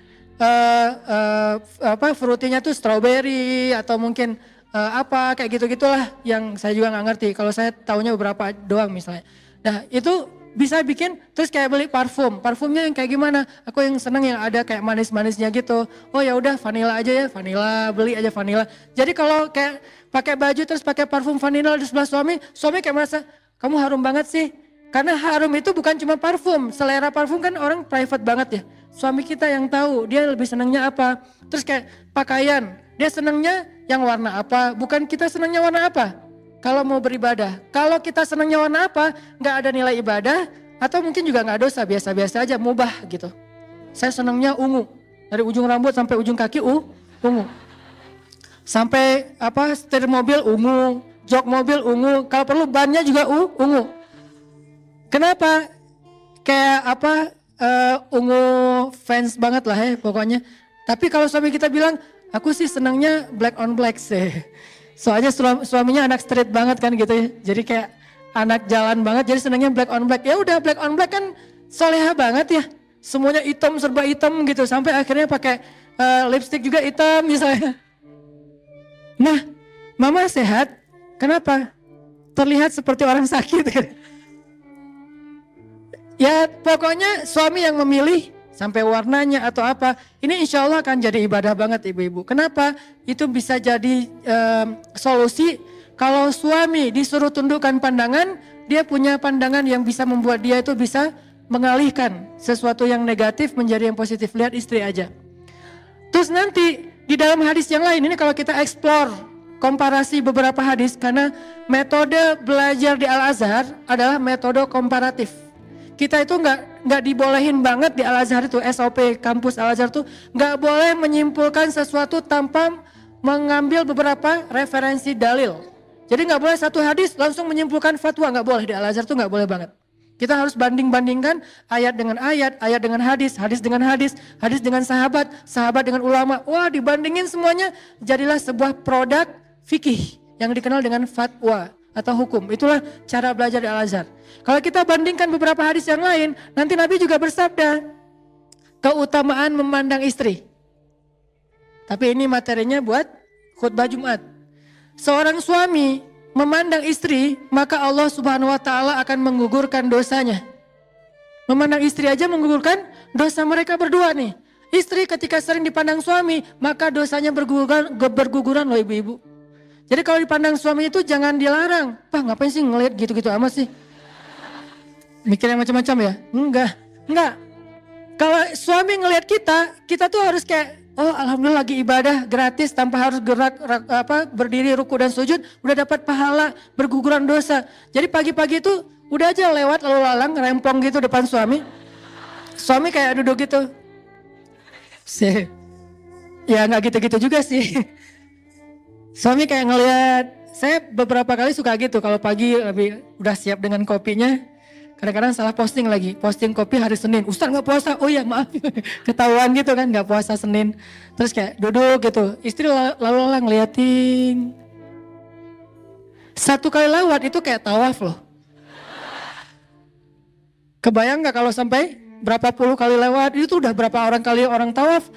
fruitinya tuh strawberry atau mungkin apa kayak gitu-gitulah yang saya juga nggak ngerti. Kalau saya taunya beberapa doang misalnya. Nah itu bisa bikin terus kayak beli parfum. Parfumnya yang kayak gimana? Aku yang seneng yang ada kayak manis-manisnya gitu. Oh ya udah vanilla aja ya, vanilla, beli aja vanilla. Jadi kalau kayak pakai baju terus pakai parfum vanilla di sebelah suami kayak merasa kamu harum banget sih. Karena harum itu bukan cuma parfum. Selera parfum kan orang private banget ya. Suami kita yang tahu dia lebih senangnya apa. Terus kayak pakaian, dia senangnya yang warna apa, bukan kita senangnya warna apa. Kalau mau beribadah, kalau kita senangnya warna apa, nggak ada nilai ibadah, atau mungkin juga nggak dosa, biasa-biasa aja, mubah gitu. Saya senangnya ungu, dari ujung rambut sampai ujung kaki ungu. Sampai setir mobil ungu, jok mobil ungu, kalau perlu bannya juga ungu. Kenapa? Kayak ungu fans banget lah ya pokoknya. Tapi kalau suami kita bilang, aku sih senangnya black on black sih. Soalnya suaminya anak street banget kan gitu ya. Jadi kayak anak jalan banget, jadi senangnya black on black. Ya udah black on black kan soleha banget ya. Semuanya hitam, serba hitam gitu. Sampai akhirnya pakai lipstick juga hitam misalnya. Nah, mama sehat. Kenapa? Terlihat seperti orang sakit kan. Ya pokoknya suami yang memilih sampai warnanya atau apa. Ini insya Allah akan jadi ibadah banget ibu-ibu. Kenapa? Itu bisa jadi solusi kalau suami disuruh tundukkan pandangan, dia punya pandangan yang bisa membuat dia itu bisa mengalihkan sesuatu yang negatif menjadi yang positif. Lihat istri aja. Terus nanti di dalam hadis yang lain, ini kalau kita explore komparasi beberapa hadis, karena metode belajar di Al-Azhar adalah metode komparatif. Kita itu nggak dibolehin banget di Al-Azhar itu, SOP kampus Al-Azhar itu nggak boleh menyimpulkan sesuatu tanpa mengambil beberapa referensi dalil. Jadi nggak boleh satu hadis langsung menyimpulkan fatwa, nggak boleh di Al-Azhar itu, nggak boleh banget. Kita harus banding-bandingkan ayat dengan ayat, ayat dengan hadis, hadis dengan hadis, hadis dengan sahabat, sahabat dengan ulama. Wah, dibandingin semuanya, jadilah sebuah produk fikih yang dikenal dengan fatwa atau hukum. Itulah cara belajar di Al-Azhar. Kalau kita bandingkan beberapa hadis yang lain, nanti Nabi juga bersabda keutamaan memandang istri. Tapi ini materinya buat khutbah Jumat. Seorang suami memandang istri, maka Allah Subhanahu wa taala akan menggugurkan dosanya. Memandang istri aja menggugurkan dosa mereka berdua nih. Istri ketika sering dipandang suami, maka dosanya berguguran loh ibu-ibu. Jadi kalau dipandang suami itu jangan dilarang. Pak, ngapain sih ngeliat gitu-gitu amat sih? Mikir yang macam-macam ya? Enggak. Kalau suami ngelihat kita tuh harus kayak, oh alhamdulillah lagi ibadah gratis tanpa harus berdiri ruku dan sujud, udah dapat pahala, berguguran dosa. Jadi pagi-pagi itu udah aja lewat lalu lalang rempong gitu depan suami. Suami kayak duduk gitu. Ya nggak gitu-gitu juga sih. Suami kayak ngelihat, saya beberapa kali suka gitu kalau pagi lebih udah siap dengan kopinya. Kadang-kadang salah posting lagi, posting kopi hari Senin. Ustaz nggak puasa, oh iya maaf, ketahuan gitu kan nggak puasa Senin. Terus kayak duduk gitu, istri lalu ngeliatin. Satu kali lewat itu kayak tawaf loh. Kebayang nggak kalau sampai berapa puluh kali lewat, itu udah berapa orang tawaf.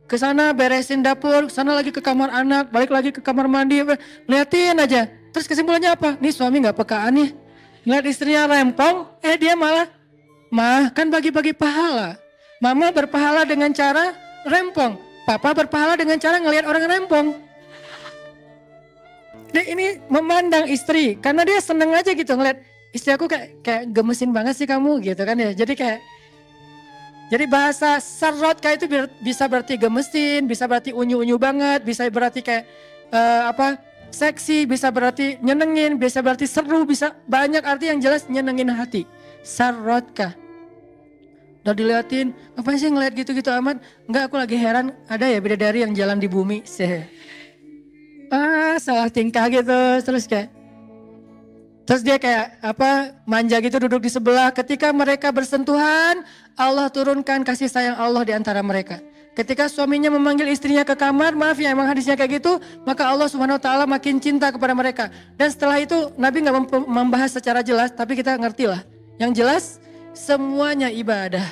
Ke sana beresin dapur, sana lagi ke kamar anak, balik lagi ke kamar mandi, liatin aja. Terus kesimpulannya apa? Nih suami nggak pekaan nih. Lihat istrinya rempong, dia malah, kan bagi-bagi pahala. Mama berpahala dengan cara rempong, papa berpahala dengan cara ngelihat orang rempong. Dia ini memandang istri, karena dia seneng aja gitu ngeliat istri aku kayak gemesin banget sih kamu gitu kan ya. Jadi bahasa sarot kayak itu bisa berarti gemesin, bisa berarti unyu-unyu banget, bisa berarti kayak seksi, bisa berarti nyenengin, bisa berarti seru, bisa banyak arti yang jelas nyenengin hati. Sarotka. Udah diliatin, apa sih ngeliat gitu-gitu amat? Enggak, aku lagi heran ada ya bidadari yang jalan di bumi. Salah tingkah gitu, terus dia kayak manja gitu duduk di sebelah. Ketika mereka bersentuhan, Allah turunkan kasih sayang Allah di antara mereka. Ketika suaminya memanggil istrinya ke kamar, maaf ya emang hadisnya kayak gitu, maka Allah Subhanahu wa taala makin cinta kepada mereka. Dan setelah itu Nabi nggak membahas secara jelas, tapi kita ngerti lah. Yang jelas semuanya ibadah.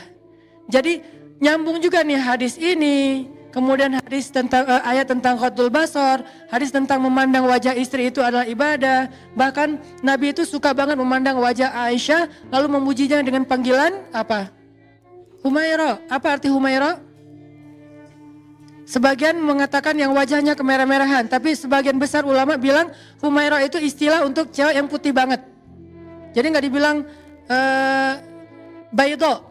Jadi nyambung juga nih hadis ini. Kemudian hadis tentang ayat tentang Ghaddul Basar, hadis tentang memandang wajah istri itu adalah ibadah. Bahkan Nabi itu suka banget memandang wajah Aisyah lalu memujinya dengan panggilan apa? Humaira. Apa arti Humaira? Sebagian mengatakan yang wajahnya kemerah-merahan, tapi sebagian besar ulama bilang Humaira itu istilah untuk cewek yang putih banget. Jadi nggak dibilang baydo,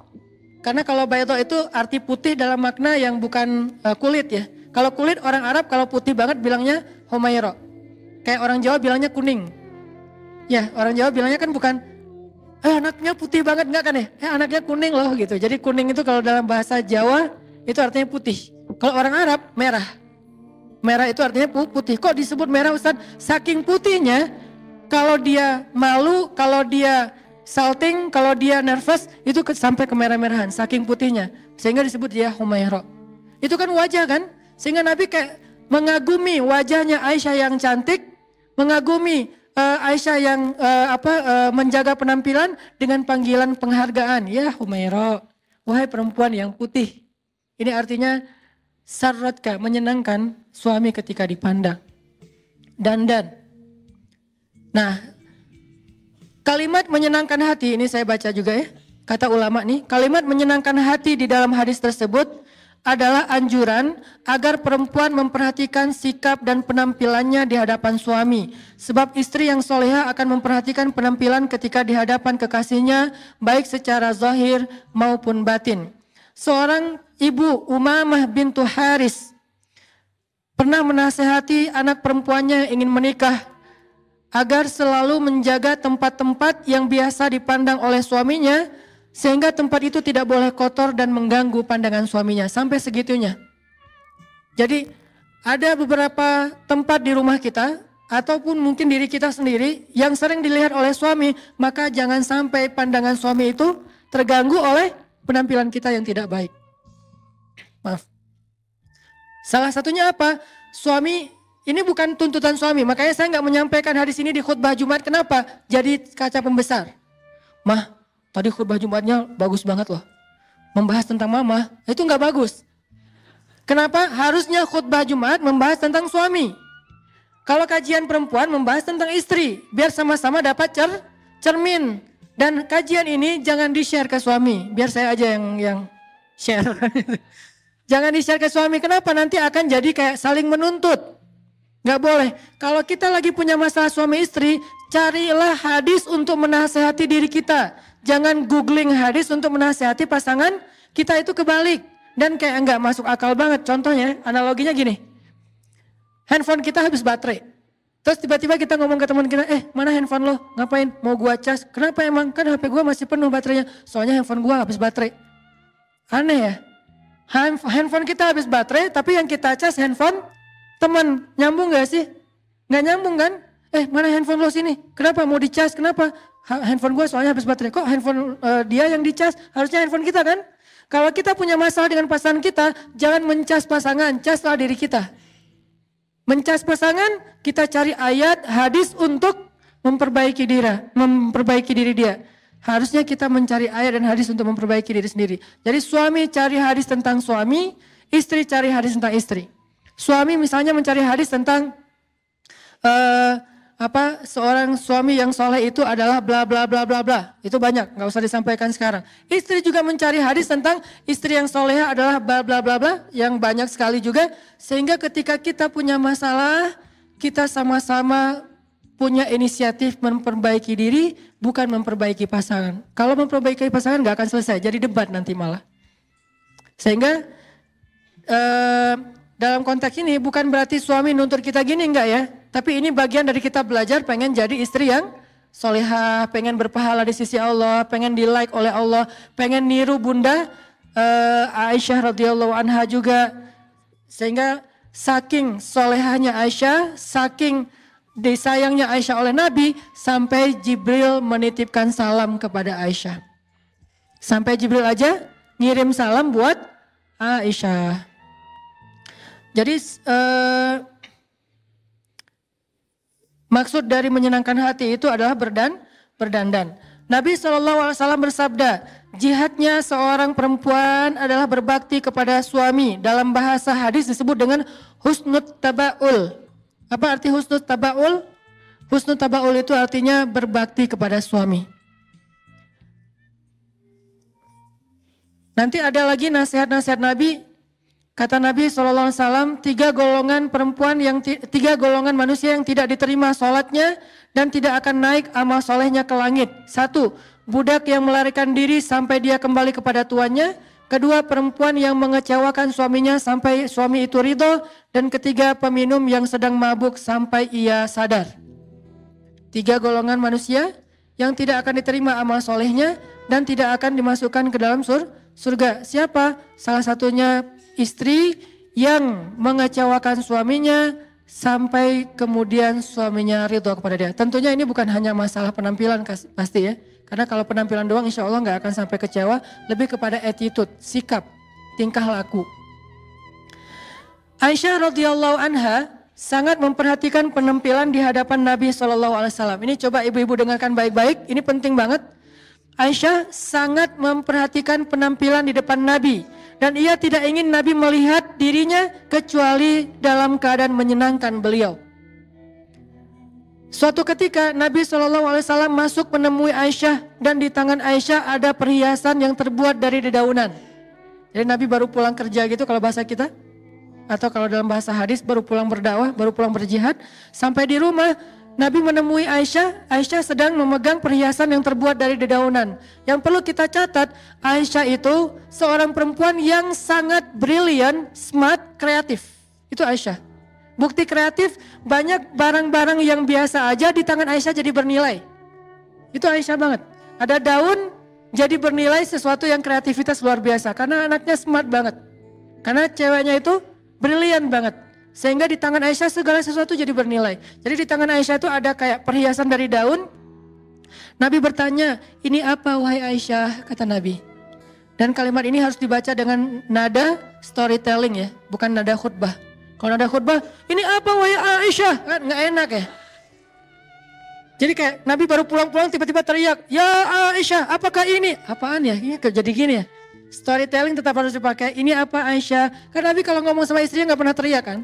karena kalau baydo itu arti putih dalam makna yang bukan kulit ya. Kalau kulit orang Arab kalau putih banget bilangnya Humaira. Kayak orang Jawa bilangnya kuning. Ya orang Jawa bilangnya kan bukan anaknya putih banget enggak kan ya? Anaknya kuning loh gitu. Jadi kuning itu kalau dalam bahasa Jawa itu artinya putih. Kalau orang Arab merah. Merah itu artinya putih. Kok disebut merah Ustaz? Saking putihnya, kalau dia malu, kalau dia salting, kalau dia nervous, itu sampai ke merah-merahan. Saking putihnya. Sehingga disebut dia Humaira. Itu kan wajah kan? Sehingga Nabi kayak mengagumi wajahnya Aisyah yang cantik, mengagumi Aisyah yang menjaga penampilan dengan panggilan penghargaan. Ya Humaira, wahai perempuan yang putih. Ini artinya sarratka, menyenangkan suami ketika dipandang. Dandan. Nah, Kalimat menyenangkan hati, ini saya baca juga ya. Kata ulama nih, kalimat menyenangkan hati di dalam hadis tersebut adalah anjuran agar perempuan memperhatikan sikap dan penampilannya di hadapan suami. Sebab istri yang soleha akan memperhatikan penampilan ketika di hadapan kekasihnya, baik secara zahir maupun batin. Seorang ibu, Umamah bintu Haris, pernah menasehati anak perempuannya yang ingin menikah agar selalu menjaga tempat-tempat yang biasa dipandang oleh suaminya, sehingga tempat itu tidak boleh kotor dan mengganggu pandangan suaminya, sampai segitunya. Jadi ada beberapa tempat di rumah kita ataupun mungkin diri kita sendiri yang sering dilihat oleh suami, maka jangan sampai pandangan suami itu terganggu oleh penampilan kita yang tidak baik. Maaf. Salah satunya apa? Suami, ini bukan tuntutan suami, makanya saya nggak menyampaikan hadis ini di khutbah Jumat. Kenapa? Jadi kaca pembesar. Mah, tadi khutbah Jumatnya bagus banget loh. Membahas tentang mama, itu nggak bagus. Kenapa? Harusnya khutbah Jumat membahas tentang suami. Kalau kajian perempuan membahas tentang istri, biar sama-sama dapat cermin. Dan kajian ini jangan di-share ke suami, biar saya aja yang share. Jangan di-share ke suami, kenapa? Nanti akan jadi kayak saling menuntut. Nggak boleh. Kalau kita lagi punya masalah suami istri, carilah hadis untuk menasehati diri kita. Jangan googling hadis untuk menasehati pasangan kita, itu kebalik. Dan kayak nggak masuk akal banget. Contohnya, analoginya gini. Handphone kita habis baterai. Terus tiba-tiba kita ngomong ke teman kita, mana handphone lo? Ngapain? Mau gua cas? Kenapa emang? Kan HP gua masih penuh baterainya. Soalnya handphone gua habis baterai. Aneh ya? Handphone kita habis baterai, tapi yang kita cas handphone teman. Nyambung gak sih? Nggak nyambung kan? Mana handphone lo sini? Kenapa mau dicas? Kenapa? Handphone gue soalnya habis baterai. Kok handphone dia yang dicas? Harusnya handphone kita kan? Kalau kita punya masalah dengan pasangan kita, jangan mencas pasangan, caslah diri kita. Mencas pasangan, kita cari ayat, hadis untuk memperbaiki diri dia. Harusnya kita mencari ayat dan hadis untuk memperbaiki diri sendiri. Jadi suami cari hadis tentang suami, istri cari hadis tentang istri. Suami misalnya mencari hadis tentang seorang suami yang soleh itu adalah bla bla bla bla bla. Itu banyak, nggak usah disampaikan sekarang. Istri juga mencari hadis tentang istri yang soleh adalah bla bla bla bla, yang banyak sekali juga. Sehingga ketika kita punya masalah, kita sama-sama punya inisiatif memperbaiki diri, bukan memperbaiki pasangan. Kalau memperbaiki pasangan nggak akan selesai, jadi debat nanti malah. Sehingga dalam konteks ini bukan berarti suami nuntut kita gini, enggak ya. Tapi ini bagian dari kita belajar pengen jadi istri yang solehah, pengen berpahala di sisi Allah, pengen di-like oleh Allah, pengen niru bunda Aisyah radhiyallahu anha juga. Sehingga saking solehahnya Aisyah, saking disayangnya Aisyah oleh Nabi, sampai Jibril menitipkan salam kepada Aisyah. Sampai Jibril aja ngirim salam buat Aisyah. Jadi maksud dari menyenangkan hati itu adalah berdandan. Nabi SAW bersabda, jihadnya seorang perempuan adalah berbakti kepada suami. Dalam bahasa hadis disebut dengan husnut taba'ul. Apa arti husnut taba'ul? Husnut taba'ul itu artinya berbakti kepada suami. Nanti ada lagi nasihat-nasihat Nabi. Kata Nabi SAW, tiga golongan manusia yang tidak diterima sholatnya dan tidak akan naik amal solehnya ke langit. 1. Budak yang melarikan diri sampai dia kembali kepada tuannya. 2. Perempuan yang mengecewakan suaminya sampai suami itu ridho. Dan 3. Peminum yang sedang mabuk sampai ia sadar. 3 golongan manusia yang tidak akan diterima amal solehnya dan tidak akan dimasukkan ke dalam surga. Siapa? Salah satunya istri yang mengecewakan suaminya sampai kemudian suaminya ridho kepada dia. Tentunya ini bukan hanya masalah penampilan pasti ya. Karena kalau penampilan doang insya Allah nggak akan sampai kecewa. Lebih kepada attitude, sikap, tingkah laku. Aisyah radhiyallahu anha sangat memperhatikan penampilan di hadapan Nabi SAW. Ini coba ibu-ibu dengarkan baik-baik, ini penting banget. Aisyah sangat memperhatikan penampilan di depan Nabi. Dan ia tidak ingin Nabi melihat dirinya kecuali dalam keadaan menyenangkan beliau. Suatu ketika Nabi SAW masuk menemui Aisyah dan di tangan Aisyah ada perhiasan yang terbuat dari dedaunan. Jadi Nabi baru pulang kerja gitu kalau bahasa kita. Atau kalau dalam bahasa hadis baru pulang berdakwah, baru pulang berjihad. Sampai di rumah Nabi menemui Aisyah. Aisyah sedang memegang perhiasan yang terbuat dari dedaunan. Yang perlu kita catat, Aisyah itu seorang perempuan yang sangat brilian, smart, kreatif. Itu Aisyah. Bukti kreatif, banyak barang-barang yang biasa aja di tangan Aisyah jadi bernilai. Itu Aisyah banget. Ada daun jadi bernilai sesuatu yang kreativitas luar biasa. Karena anaknya smart banget. Karena ceweknya itu brilian banget. Sehingga di tangan Aisyah segala sesuatu jadi bernilai. Jadi di tangan Aisyah itu ada kayak perhiasan dari daun. Nabi bertanya, ini apa wahai Aisyah? Kata Nabi. Dan kalimat ini harus dibaca dengan nada storytelling ya. Bukan nada khutbah. Kalau nada khutbah, ini apa wahai Aisyah? Kan gak enak ya. Jadi kayak Nabi baru pulang-pulang tiba-tiba teriak, ya Aisyah apakah ini? Apaan ya? Ini jadi gini ya. Storytelling tetap harus dipakai. Ini apa Aisyah? Karena Nabi kalau ngomong sama istrinya gak pernah teriak kan?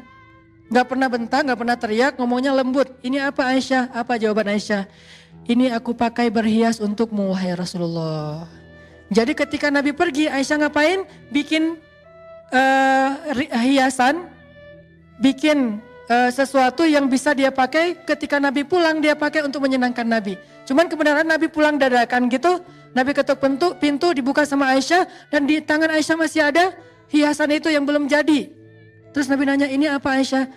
Gak pernah bentak, gak pernah teriak, ngomongnya lembut. Ini apa Aisyah? Apa jawaban Aisyah? Ini aku pakai berhias untukmu wahai Rasulullah. Jadi ketika Nabi pergi, Aisyah ngapain? Bikin hiasan, bikin sesuatu yang bisa dia pakai ketika Nabi pulang, dia pakai untuk menyenangkan Nabi. Cuman kebenaran Nabi pulang dadakan gitu, Nabi ketuk pintu dibuka sama Aisyah dan di tangan Aisyah masih ada hiasan itu yang belum jadi. Terus Nabi nanya, ini apa Aisyah?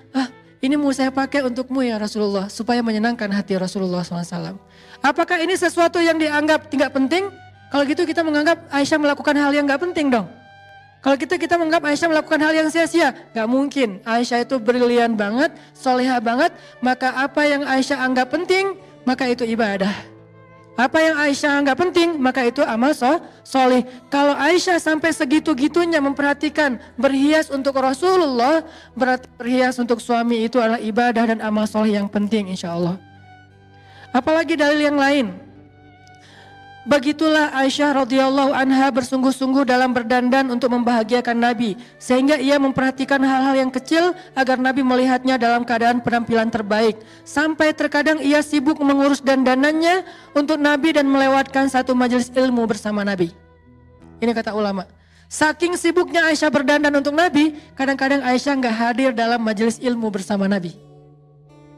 Ini mau saya pakai untukmu ya Rasulullah, supaya menyenangkan hati Rasulullah SAW. Apakah ini sesuatu yang dianggap tidak penting? Kalau gitu kita menganggap Aisyah melakukan hal yang gak penting dong. Kalau kita menganggap Aisyah melakukan hal yang sia-sia, gak mungkin. Aisyah itu brilian banget, soleha banget, maka apa yang Aisyah anggap penting, maka itu ibadah. Apa yang Aisyah anggap penting, maka itu amal soleh. Kalau Aisyah sampai segitu-gitunya memperhatikan berhias untuk Rasulullah, berarti berhias untuk suami itu adalah ibadah dan amal soleh yang penting insya Allah. Apalagi dalil yang lain. Begitulah Aisyah radhiyallahu anha bersungguh-sungguh dalam berdandan untuk membahagiakan Nabi. Sehingga ia memperhatikan hal-hal yang kecil agar Nabi melihatnya dalam keadaan penampilan terbaik. Sampai terkadang ia sibuk mengurus dandanannya untuk Nabi dan melewatkan satu majelis ilmu bersama Nabi. Ini kata ulama. Saking sibuknya Aisyah berdandan untuk Nabi, kadang-kadang Aisyah gak hadir dalam majelis ilmu bersama Nabi.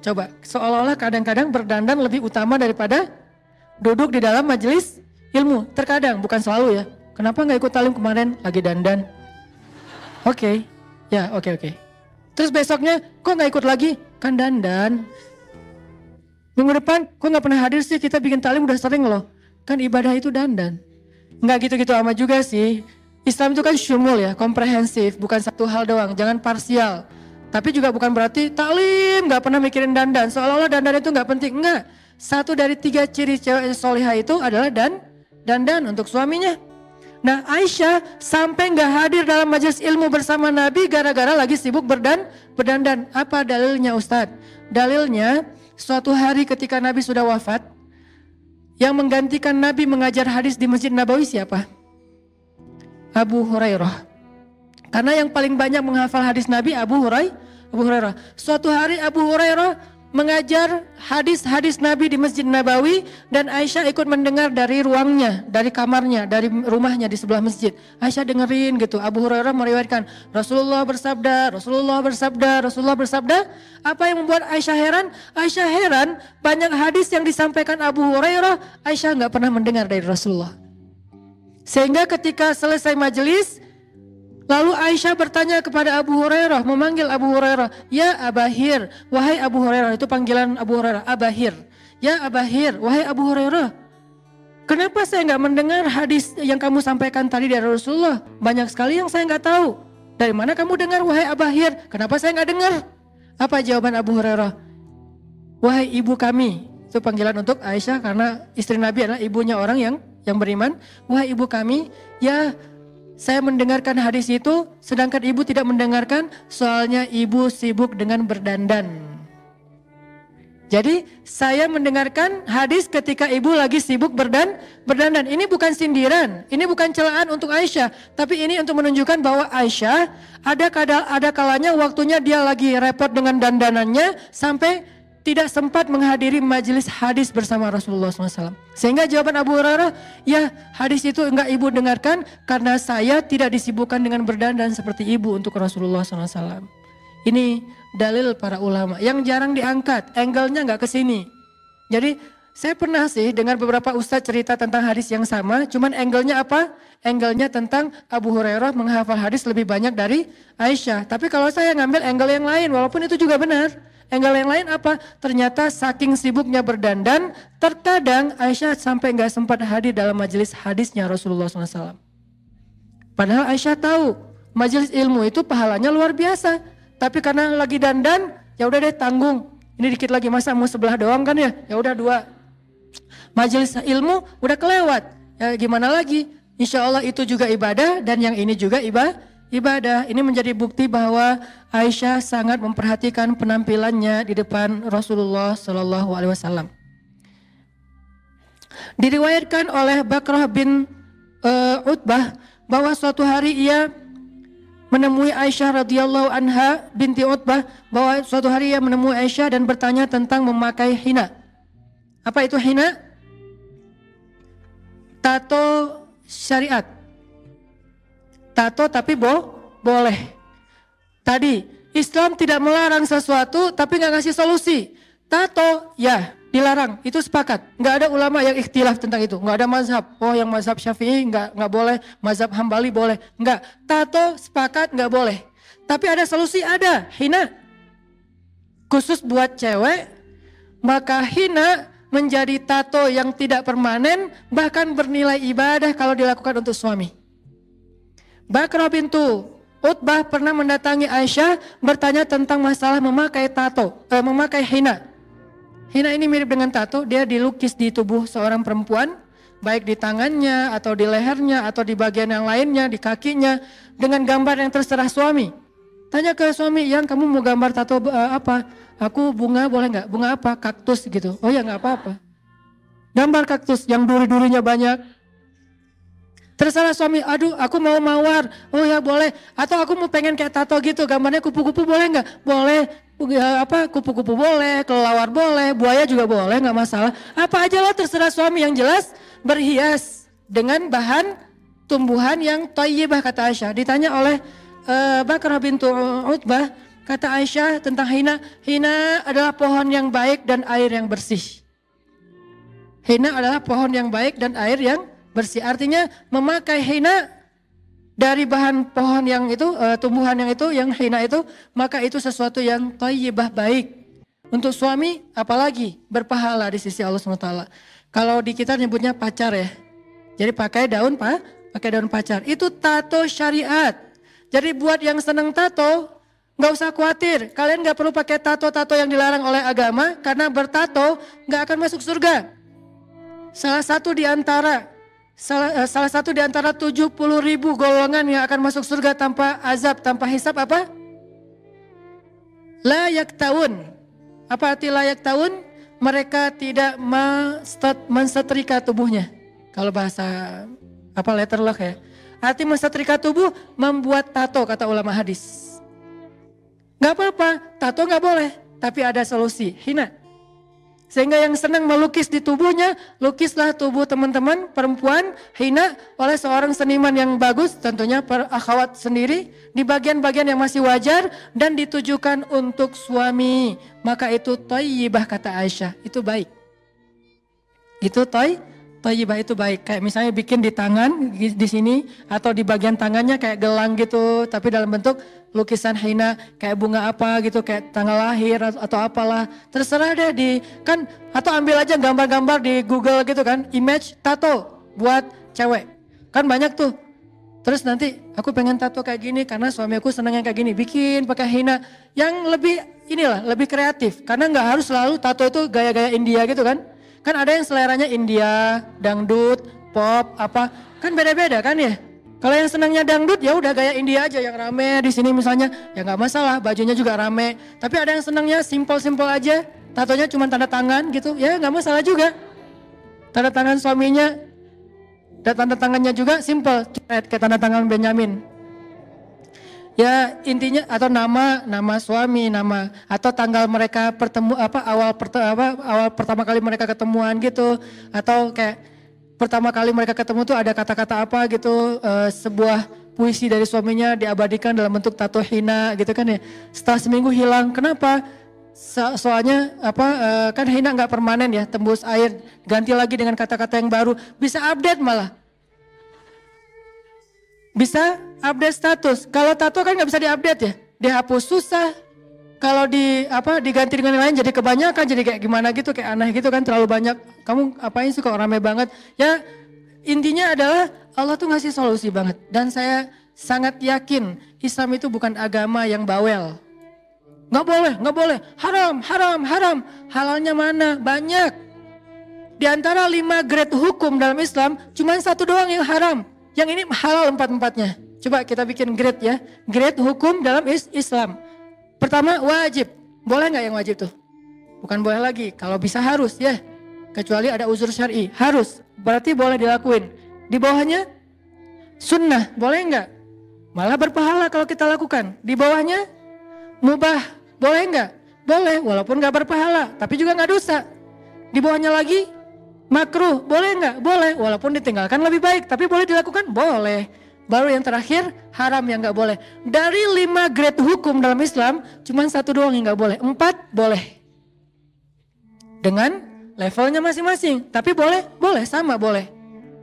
Coba, seolah-olah kadang-kadang berdandan lebih utama daripada duduk di dalam majelis ilmu. Terkadang, bukan selalu ya. Kenapa gak ikut talim kemarin? Lagi dandan. Oke. Terus besoknya, kok gak ikut lagi? Kan dandan. Minggu depan, kok gak pernah hadir sih? Kita bikin talim udah sering loh. Kan ibadah itu dandan. Gak gitu-gitu amat juga sih. Islam itu kan syumul ya, komprehensif. Bukan satu hal doang, jangan parsial. Tapi juga bukan berarti taklim gak pernah mikirin dandan. Seolah-olah dandan itu gak penting. Enggak. Satu dari 3 ciri cewek solihah itu adalah dandan untuk suaminya. Nah Aisyah sampai gak hadir dalam majelis ilmu bersama Nabi gara-gara lagi sibuk berdandan. Apa dalilnya Ustadz? Dalilnya suatu hari ketika Nabi sudah wafat, yang menggantikan Nabi mengajar hadis di Masjid Nabawi siapa? Abu Hurairah. Karena yang paling banyak menghafal hadis Nabi Abu Hurairah. Suatu hari Abu Hurairah mengajar hadis-hadis Nabi di Masjid Nabawi dan Aisyah ikut mendengar dari ruangnya, dari kamarnya, dari rumahnya di sebelah masjid. Aisyah dengerin gitu. Abu Hurairah meriwayatkan Rasulullah bersabda. Apa yang membuat Aisyah heran? Aisyah heran banyak hadis yang disampaikan Abu Hurairah Aisyah gak pernah mendengar dari Rasulullah. Sehingga ketika selesai majelis, lalu Aisyah bertanya kepada Abu Hurairah, memanggil Abu Hurairah, ya Abahir, wahai Abu Hurairah, itu panggilan Abu Hurairah, Abahir. Ya Abahir, wahai Abu Hurairah, kenapa saya gak mendengar hadis yang kamu sampaikan tadi dari Rasulullah? Banyak sekali yang saya gak tahu. Dari mana kamu dengar wahai Abahir? Kenapa saya gak dengar? Apa jawaban Abu Hurairah? Wahai ibu kami, itu panggilan untuk Aisyah karena istri Nabi adalah ibunya orang yang beriman. Wahai ibu kami, ya saya mendengarkan hadis itu, sedangkan ibu tidak mendengarkan, soalnya ibu sibuk dengan berdandan. Jadi saya mendengarkan hadis ketika ibu lagi sibuk berdandan. Ini bukan sindiran, ini bukan celaan untuk Aisyah, tapi ini untuk menunjukkan bahwa Aisyah ada kalanya waktunya dia lagi repot dengan dandanannya sampai tidak sempat menghadiri majelis hadis bersama Rasulullah SAW. Sehingga jawaban Abu Hurairah, ya hadis itu enggak ibu dengarkan karena saya tidak disibukkan dengan berdandan seperti ibu untuk Rasulullah SAW. Ini dalil para ulama yang jarang diangkat, angle-nya enggak ke sini. Jadi saya pernah sih dengar beberapa ustadz cerita tentang hadis yang sama, cuman angle-nya apa? Angle-nya tentang Abu Hurairah menghafal hadis lebih banyak dari Aisyah. Tapi kalau saya ngambil angle yang lain, walaupun itu juga benar. Angle yang lain apa? Ternyata saking sibuknya berdandan, terkadang Aisyah sampai nggak sempat hadir dalam majelis hadisnya Rasulullah SAW. Padahal Aisyah tahu majelis ilmu itu pahalanya luar biasa. Tapi karena lagi dandan, ya udah deh tanggung. Ini dikit lagi masa mau sebelah doang kan ya? Ya udah 2. Majelis ilmu udah kelewat. Ya gimana lagi? Insya Allah itu juga ibadah dan yang ini juga ibadah. Ini menjadi bukti bahwa Aisyah sangat memperhatikan penampilannya di depan Rasulullah Shallallahu Alaihi Wasallam. Diriwayatkan oleh Bakrah bin Utbah bahwa suatu hari ia menemui Aisyah radhiyallahu anha binti Utbah, bahwa suatu hari ia menemui Aisyah dan bertanya tentang memakai hina. Apa itu hina? Tato syariat. Tato tapi boleh. Tadi Islam tidak melarang sesuatu tapi nggak ngasih solusi. Tato ya dilarang, itu sepakat. Nggak ada ulama yang ikhtilaf tentang itu. Nggak ada mazhab. Oh yang mazhab Syafi'i nggak boleh, mazhab Hambali boleh. Nggak. Tato sepakat nggak boleh. Tapi ada solusi, ada hina. Khusus buat cewek, maka hina menjadi tato yang tidak permanen, bahkan bernilai ibadah kalau dilakukan untuk suami. Bakrah bintu Utbah pernah mendatangi Aisyah bertanya tentang masalah memakai memakai hina. Hina ini mirip dengan tato, dia dilukis di tubuh seorang perempuan, baik di tangannya atau di lehernya atau di bagian yang lainnya, di kakinya, dengan gambar yang terserah suami. Tanya ke suami, yang kamu mau gambar tato apa? Aku bunga boleh nggak? Bunga apa? Kaktus gitu. Oh ya nggak apa-apa. Gambar kaktus yang duri-durinya banyak. Terserah suami, aduh aku mau mawar. Oh ya boleh. Atau aku mau pengen kayak tato gitu, gambarnya kupu-kupu boleh nggak? Boleh. Kupu-kupu boleh, kelelawar boleh, buaya juga boleh, nggak masalah. Apa aja lah terserah suami, yang jelas berhias dengan bahan tumbuhan yang thayyibah kata Aisyah. Ditanya oleh Bakrah bintu Utbah, kata Aisyah tentang hina, hina adalah pohon yang baik dan air yang bersih. Hina adalah pohon yang baik dan air yang bersih. Artinya memakai hina dari bahan pohon yang itu, tumbuhan yang itu, yang hina itu, maka itu sesuatu yang thayyibah, baik. Untuk suami apalagi berpahala di sisi Allah SWT. Kalau di kita nyebutnya pacar ya. Jadi pakai daun pacar. Itu tato syariat. Jadi buat yang seneng tato, nggak usah khawatir. Kalian nggak perlu pakai tato-tato yang dilarang oleh agama, karena bertato nggak akan masuk surga. Salah satu di antara 70.000 golongan yang akan masuk surga tanpa azab, tanpa hisab apa? La yaktaun. Apa arti la yaktaun? Mereka tidak mensetrika tubuhnya. Kalau bahasa letterlock ya. Arti mensetrika tubuh, membuat tato kata ulama hadis. Gak apa-apa, tato gak boleh, tapi ada solusi, hina. Sehingga yang senang melukis di tubuhnya, lukislah tubuh teman-teman perempuan hina oleh seorang seniman yang bagus, tentunya akhwat sendiri, di bagian-bagian yang masih wajar dan ditujukan untuk suami. Maka itu thayyibah kata Aisyah, itu baik. Itu thayyibah itu baik. Kayak misalnya bikin di tangan di sini atau di bagian tangannya kayak gelang gitu, tapi dalam bentuk lukisan hina, kayak bunga apa gitu, kayak tanggal lahir atau apalah. Terserah deh atau ambil aja gambar-gambar di Google gitu kan, image tato buat cewek. Kan banyak tuh. Terus nanti aku pengen tato kayak gini karena suami aku senang yang kayak gini. Bikin pakai hina yang lebih lebih kreatif. Karena nggak harus selalu tato itu gaya-gaya India gitu kan. Kan ada yang seleranya India, dangdut, pop, apa, kan beda-beda kan ya. Kalau yang senangnya dangdut ya udah gaya India aja yang rame di sini misalnya, ya nggak masalah, bajunya juga rame. Tapi ada yang senangnya simpel-simpel aja, tatonya cuma tanda tangan gitu, ya nggak masalah juga. Tanda tangan suaminya, dan tanda tangannya juga simpel, kayak tanda tangan Benyamin. Ya intinya atau nama suami, nama atau tanggal mereka awal pertama kali mereka ketemuan gitu, atau kayak pertama kali mereka ketemu tuh ada kata-kata apa gitu, sebuah puisi dari suaminya diabadikan dalam bentuk tato hina gitu kan ya. Setelah seminggu hilang, kenapa? Soalnya kan hina nggak permanen ya, tembus air, ganti lagi dengan kata-kata yang baru, bisa update malah. Bisa update status. Kalau tato kan nggak bisa diupdate ya, dihapus susah. Kalau diganti dengan yang lain jadi kebanyakan, jadi kayak gimana gitu, kayak aneh gitu kan, terlalu banyak. Kamu apain sih kok rame banget? Ya intinya adalah Allah tuh ngasih solusi banget. Dan saya sangat yakin Islam itu bukan agama yang bawel. Nggak boleh, haram. Halalnya mana? Banyak. Di antara 5 grade hukum dalam Islam, cuma 1 doang yang haram. Yang ini halal 4-4-nya. Coba kita bikin grade ya. Grade hukum dalam Islam. Pertama wajib. Boleh nggak yang wajib tuh? Bukan boleh lagi. Kalau bisa harus ya. Kecuali ada uzur syar'i. Harus. Berarti boleh dilakuin. Di bawahnya sunnah. Boleh nggak? Malah berpahala kalau kita lakukan. Di bawahnya mubah. Boleh nggak? Boleh. Walaupun nggak berpahala. Tapi juga nggak dosa. Di bawahnya lagi makruh, boleh nggak? Boleh, walaupun ditinggalkan lebih baik, tapi boleh dilakukan? Boleh. Baru yang terakhir, haram yang nggak boleh. Dari 5 grade hukum dalam Islam, cuma 1 doang yang nggak boleh. 4 boleh. Dengan levelnya masing-masing, tapi boleh, sama boleh.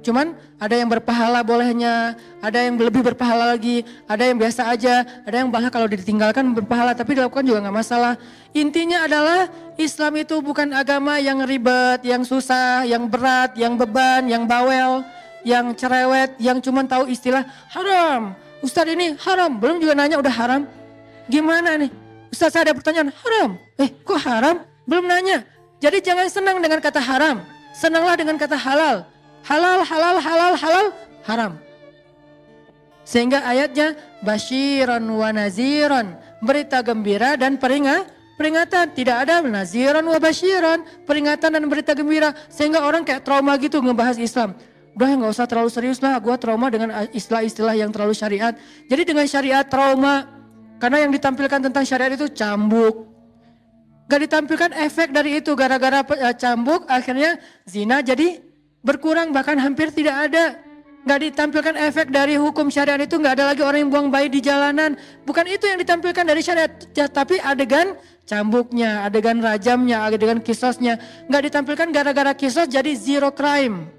Cuman ada yang berpahala bolehnya, ada yang lebih berpahala lagi, ada yang biasa aja, ada yang bahkan kalau ditinggalkan berpahala tapi dilakukan juga nggak masalah. Intinya adalah Islam itu bukan agama yang ribet, yang susah, yang berat, yang beban, yang bawel, yang cerewet, yang cuman tahu istilah haram. Ustadz ini haram, belum juga nanya udah haram. Gimana nih? Ustadz saya ada pertanyaan, haram. Kok haram? Belum nanya. Jadi jangan senang dengan kata haram, senanglah dengan kata halal. Halal, haram. Sehingga ayatnya basyiran wa naziran, berita gembira dan peringatan. Tidak ada naziran wa basyiran, peringatan dan berita gembira. Sehingga orang kayak trauma gitu ngebahas Islam. Udah gak usah terlalu serius lah, gue trauma dengan istilah-istilah yang terlalu syariat. Jadi dengan syariat trauma, karena yang ditampilkan tentang syariat itu cambuk. Gak ditampilkan efek dari itu, gara-gara cambuk akhirnya zina jadi berkurang, bahkan hampir tidak ada. Gak ditampilkan efek dari hukum syariat itu, gak ada lagi orang yang buang bayi di jalanan. Bukan itu yang ditampilkan dari syariat, tapi adegan cambuknya, adegan rajamnya, adegan kisosnya. Gak ditampilkan gara-gara kisos jadi zero crime.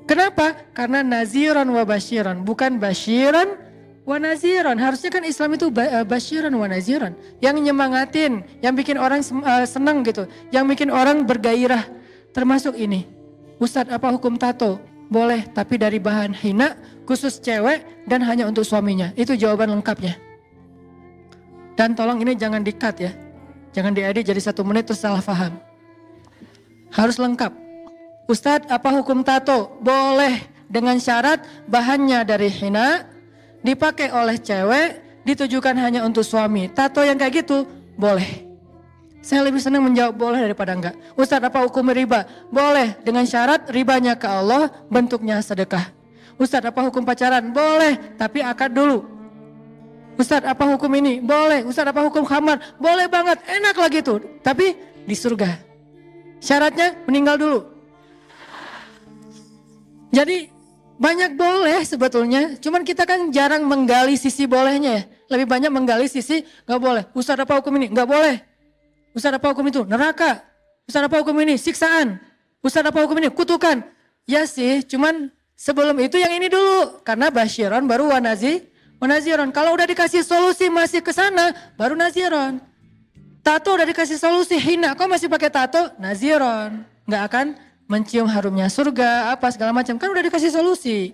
Kenapa? Karena naziran wa basyiran, bukan basyiran wa naziran. Harusnya kan Islam itu basyiran wa naziran. Yang nyemangatin, yang bikin orang senang gitu, yang bikin orang bergairah. Termasuk ini. Ustadz, apa hukum tato? Boleh, tapi dari bahan hina, khusus cewek dan hanya untuk suaminya. Itu jawaban lengkapnya. Dan tolong ini jangan di-cut ya. Jangan diedit jadi 1 menit terus salah paham. Harus lengkap. Ustadz, apa hukum tato? Boleh, dengan syarat bahannya dari hina, dipakai oleh cewek, ditujukan hanya untuk suami. Tato yang kayak gitu, boleh. Saya lebih senang menjawab boleh daripada enggak. Ustadz, apa hukum riba? Boleh, dengan syarat ribanya ke Allah, bentuknya sedekah. Ustadz, apa hukum pacaran? Boleh, tapi akad dulu. Ustadz, apa hukum ini? Boleh. Ustadz, apa hukum khamar? Boleh banget, enak lagi tuh. Tapi di surga. Syaratnya meninggal dulu. Jadi banyak boleh sebetulnya, cuman kita kan jarang menggali sisi bolehnya ya. Lebih banyak menggali sisi nggak boleh. Ustadz, apa hukum ini? Nggak boleh. Ustadz, apa hukum itu? Neraka. Ustadz, apa hukum ini? Siksaan. Ustadz, apa hukum ini? Kutukan. Ya sih, cuman sebelum itu yang ini dulu. Karena basyiron baru wanaziron. Kalau udah dikasih solusi masih ke sana, baru naziron. Tato udah dikasih solusi hina, kok masih pakai tato? Naziron. Nggak akan mencium harumnya surga, apa segala macam. Kan udah dikasih solusi.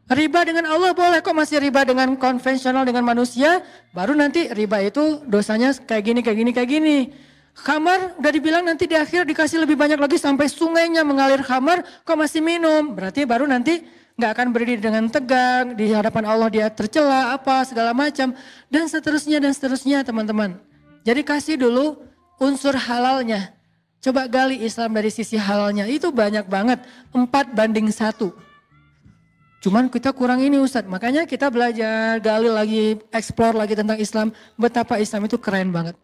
Riba dengan Allah boleh, kok masih riba dengan konvensional dengan manusia? Baru nanti riba itu dosanya kayak gini. Khamar udah dibilang nanti di akhir dikasih lebih banyak lagi sampai sungainya mengalir khamar, kok masih minum? Berarti baru nanti gak akan berdiri dengan tegang, di hadapan Allah dia tercela apa segala macam. Dan seterusnya teman-teman. Jadi kasih dulu unsur halalnya. Coba gali Islam dari sisi halalnya, itu banyak banget, 4:1. Cuman kita kurang ini Ustadz, makanya kita belajar, gali lagi, explore lagi tentang Islam, betapa Islam itu keren banget.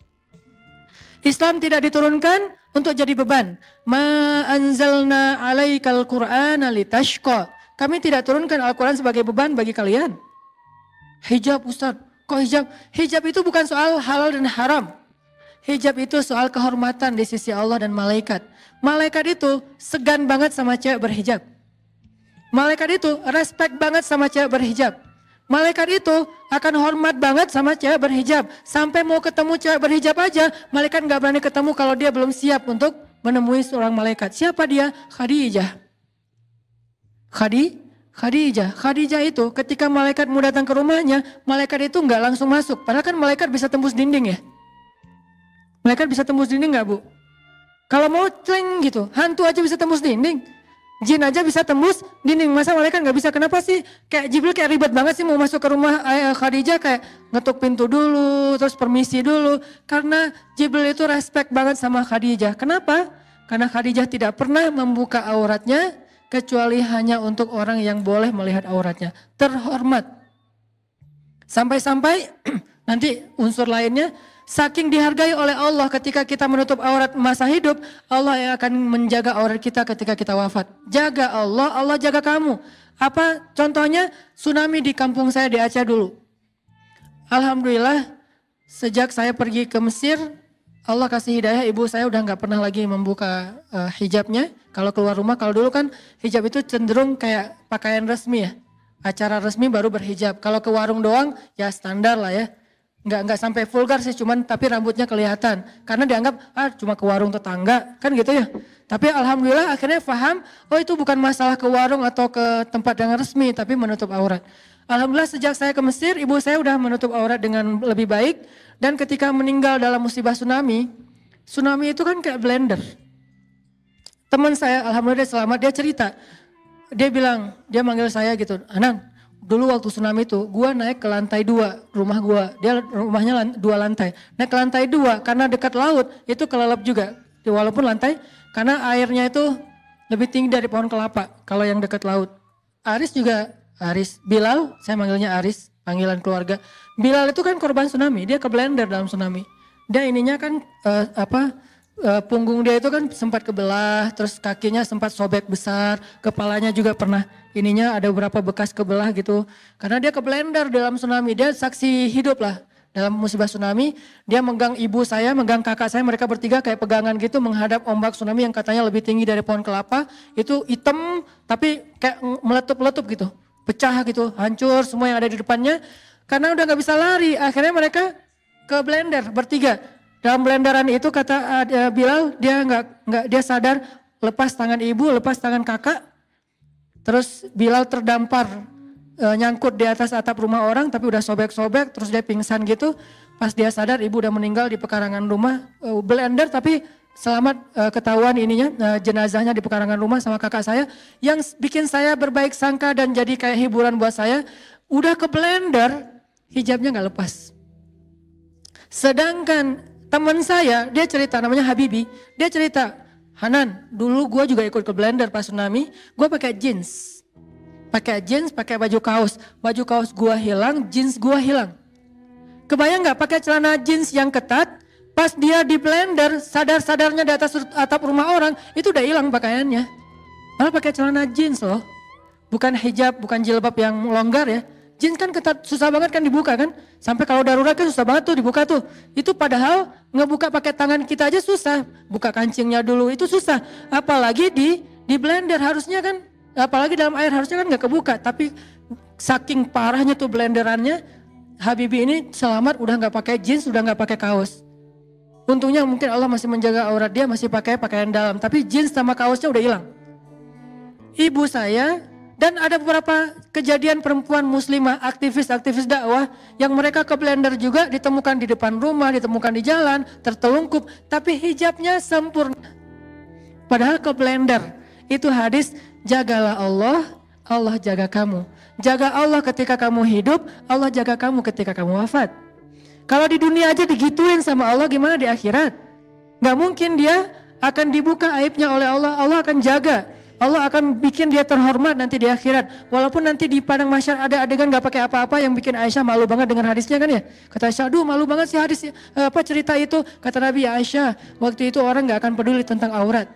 Islam tidak diturunkan untuk jadi beban. Ma anzalna alaikal qur'ana litashqa. Kami tidak turunkan Al-Quran sebagai beban bagi kalian. Hijab Ustadz, kok hijab? Hijab itu bukan soal halal dan haram. Hijab itu soal kehormatan di sisi Allah dan malaikat. Malaikat itu segan banget sama cewek berhijab. Malaikat itu respect banget sama cewek berhijab. Malaikat itu akan hormat banget sama cewek berhijab. Sampai mau ketemu cewek berhijab aja, malaikat gak berani ketemu kalau dia belum siap untuk menemui seorang malaikat. Siapa dia? Khadijah. Khadijah itu ketika malaikat mau datang ke rumahnya, malaikat itu gak langsung masuk. Padahal kan malaikat bisa tembus dinding ya. Malaikat bisa tembus dinding gak Bu? Kalau mau cling gitu, hantu aja bisa tembus dinding. Jin aja bisa tembus dinding, masa malaikat gak bisa? Kenapa sih? Kayak Jibril kayak ribet banget sih mau masuk ke rumah Khadijah, kayak ngetuk pintu dulu, terus permisi dulu. Karena Jibril itu respect banget sama Khadijah. Kenapa? Karena Khadijah tidak pernah membuka auratnya, kecuali hanya untuk orang yang boleh melihat auratnya. Terhormat. Sampai-sampai nanti unsur lainnya, saking dihargai oleh Allah ketika kita menutup aurat masa hidup, Allah yang akan menjaga aurat kita ketika kita wafat. Jaga Allah, Allah jaga kamu. Apa contohnya? Tsunami di kampung saya di Aceh dulu. Alhamdulillah sejak saya pergi ke Mesir, Allah kasih hidayah, ibu saya udah gak pernah lagi membuka hijabnya. Kalau keluar rumah, kalau dulu kan hijab itu cenderung kayak pakaian resmi ya. Acara resmi baru berhijab. Kalau ke warung doang ya standar lah ya. Nggak sampai vulgar sih, cuman tapi rambutnya kelihatan. Karena dianggap cuma ke warung tetangga, kan gitu ya. Tapi alhamdulillah akhirnya paham, oh itu bukan masalah ke warung atau ke tempat yang resmi, tapi menutup aurat. Alhamdulillah sejak saya ke Mesir, ibu saya udah menutup aurat dengan lebih baik. Dan ketika meninggal dalam musibah tsunami itu kan kayak blender. Teman saya alhamdulillah dia selamat, dia cerita. Dia bilang, dia manggil saya gitu, Anang, dulu waktu tsunami itu, gua naik ke lantai 2 rumah gua. Dia rumahnya 2 lantai. Naik ke lantai 2 karena dekat laut, itu kelelep juga. Walaupun lantai, karena airnya itu lebih tinggi dari pohon kelapa kalau yang dekat laut. Aris, Bilal, saya manggilnya Aris, panggilan keluarga. Bilal itu kan korban tsunami, dia ke blender dalam tsunami. Dia ininya kan punggung dia itu kan sempat kebelah, terus kakinya sempat sobek besar, kepalanya juga pernah ininya ada beberapa bekas kebelah gitu. Karena dia ke blender dalam tsunami, dia saksi hidup lah dalam musibah tsunami. Dia megang ibu saya, megang kakak saya, mereka bertiga kayak pegangan gitu menghadap ombak tsunami yang katanya lebih tinggi dari pohon kelapa. Itu hitam tapi kayak meletup-letup gitu, pecah gitu, hancur semua yang ada di depannya. Karena udah gak bisa lari, akhirnya mereka ke blender bertiga. Dalam blenderan itu kata Bilal, dia sadar, lepas tangan ibu, lepas tangan kakak. Terus Bilal terdampar nyangkut di atas atap rumah orang tapi udah sobek-sobek, terus dia pingsan gitu. Pas dia sadar ibu udah meninggal di pekarangan rumah, blender tapi selamat ketahuan ininya jenazahnya di pekarangan rumah sama kakak saya. Yang bikin saya berbaik sangka dan jadi kayak hiburan buat saya, udah ke blender, hijabnya gak lepas. Sedangkan teman saya, dia cerita, namanya Habibi, dia cerita, Hanan, dulu gue juga ikut ke blender pas tsunami, gue pakai jeans, pakai baju kaos gue hilang, jeans gue hilang. Kebayang nggak pakai celana jeans yang ketat, pas dia di blender, sadar-sadarnya di atas atap rumah orang, itu udah hilang pakaiannya. Malah pakai celana jeans loh, bukan hijab, bukan jilbab yang longgar ya. Jeans kan ketat, susah banget kan dibuka kan. Sampai kalau darurat kan susah banget tuh dibuka tuh. Itu padahal ngebuka pakai tangan kita aja susah. Buka kancingnya dulu itu susah. Apalagi di blender harusnya kan, apalagi dalam air harusnya kan gak kebuka. Tapi saking parahnya tuh blenderannya, Habibi ini selamat udah gak pakai jeans, udah gak pakai kaos. Untungnya mungkin Allah masih menjaga aurat dia, masih pakai pakaian dalam. Tapi jeans sama kaosnya udah hilang. Ibu saya, dan ada beberapa kejadian perempuan muslimah, aktivis-aktivis dakwah yang mereka ke blender juga, ditemukan di depan rumah, ditemukan di jalan, tertelungkup, tapi hijabnya sempurna. Padahal ke blender, itu hadis, jagalah Allah, Allah jaga kamu. Jaga Allah ketika kamu hidup, Allah jaga kamu ketika kamu wafat. Kalau di dunia aja digituin sama Allah, gimana di akhirat? Gak mungkin dia akan dibuka aibnya oleh Allah, Allah akan jaga. Allah akan bikin dia terhormat nanti di akhirat. Walaupun nanti di padang mahsyar ada adegan gak pakai apa-apa yang bikin Aisyah malu banget dengan hadisnya kan ya. Kata Aisyah, aduh malu banget sih hadis cerita itu. Kata Nabi, Aisyah, waktu itu orang gak akan peduli tentang aurat.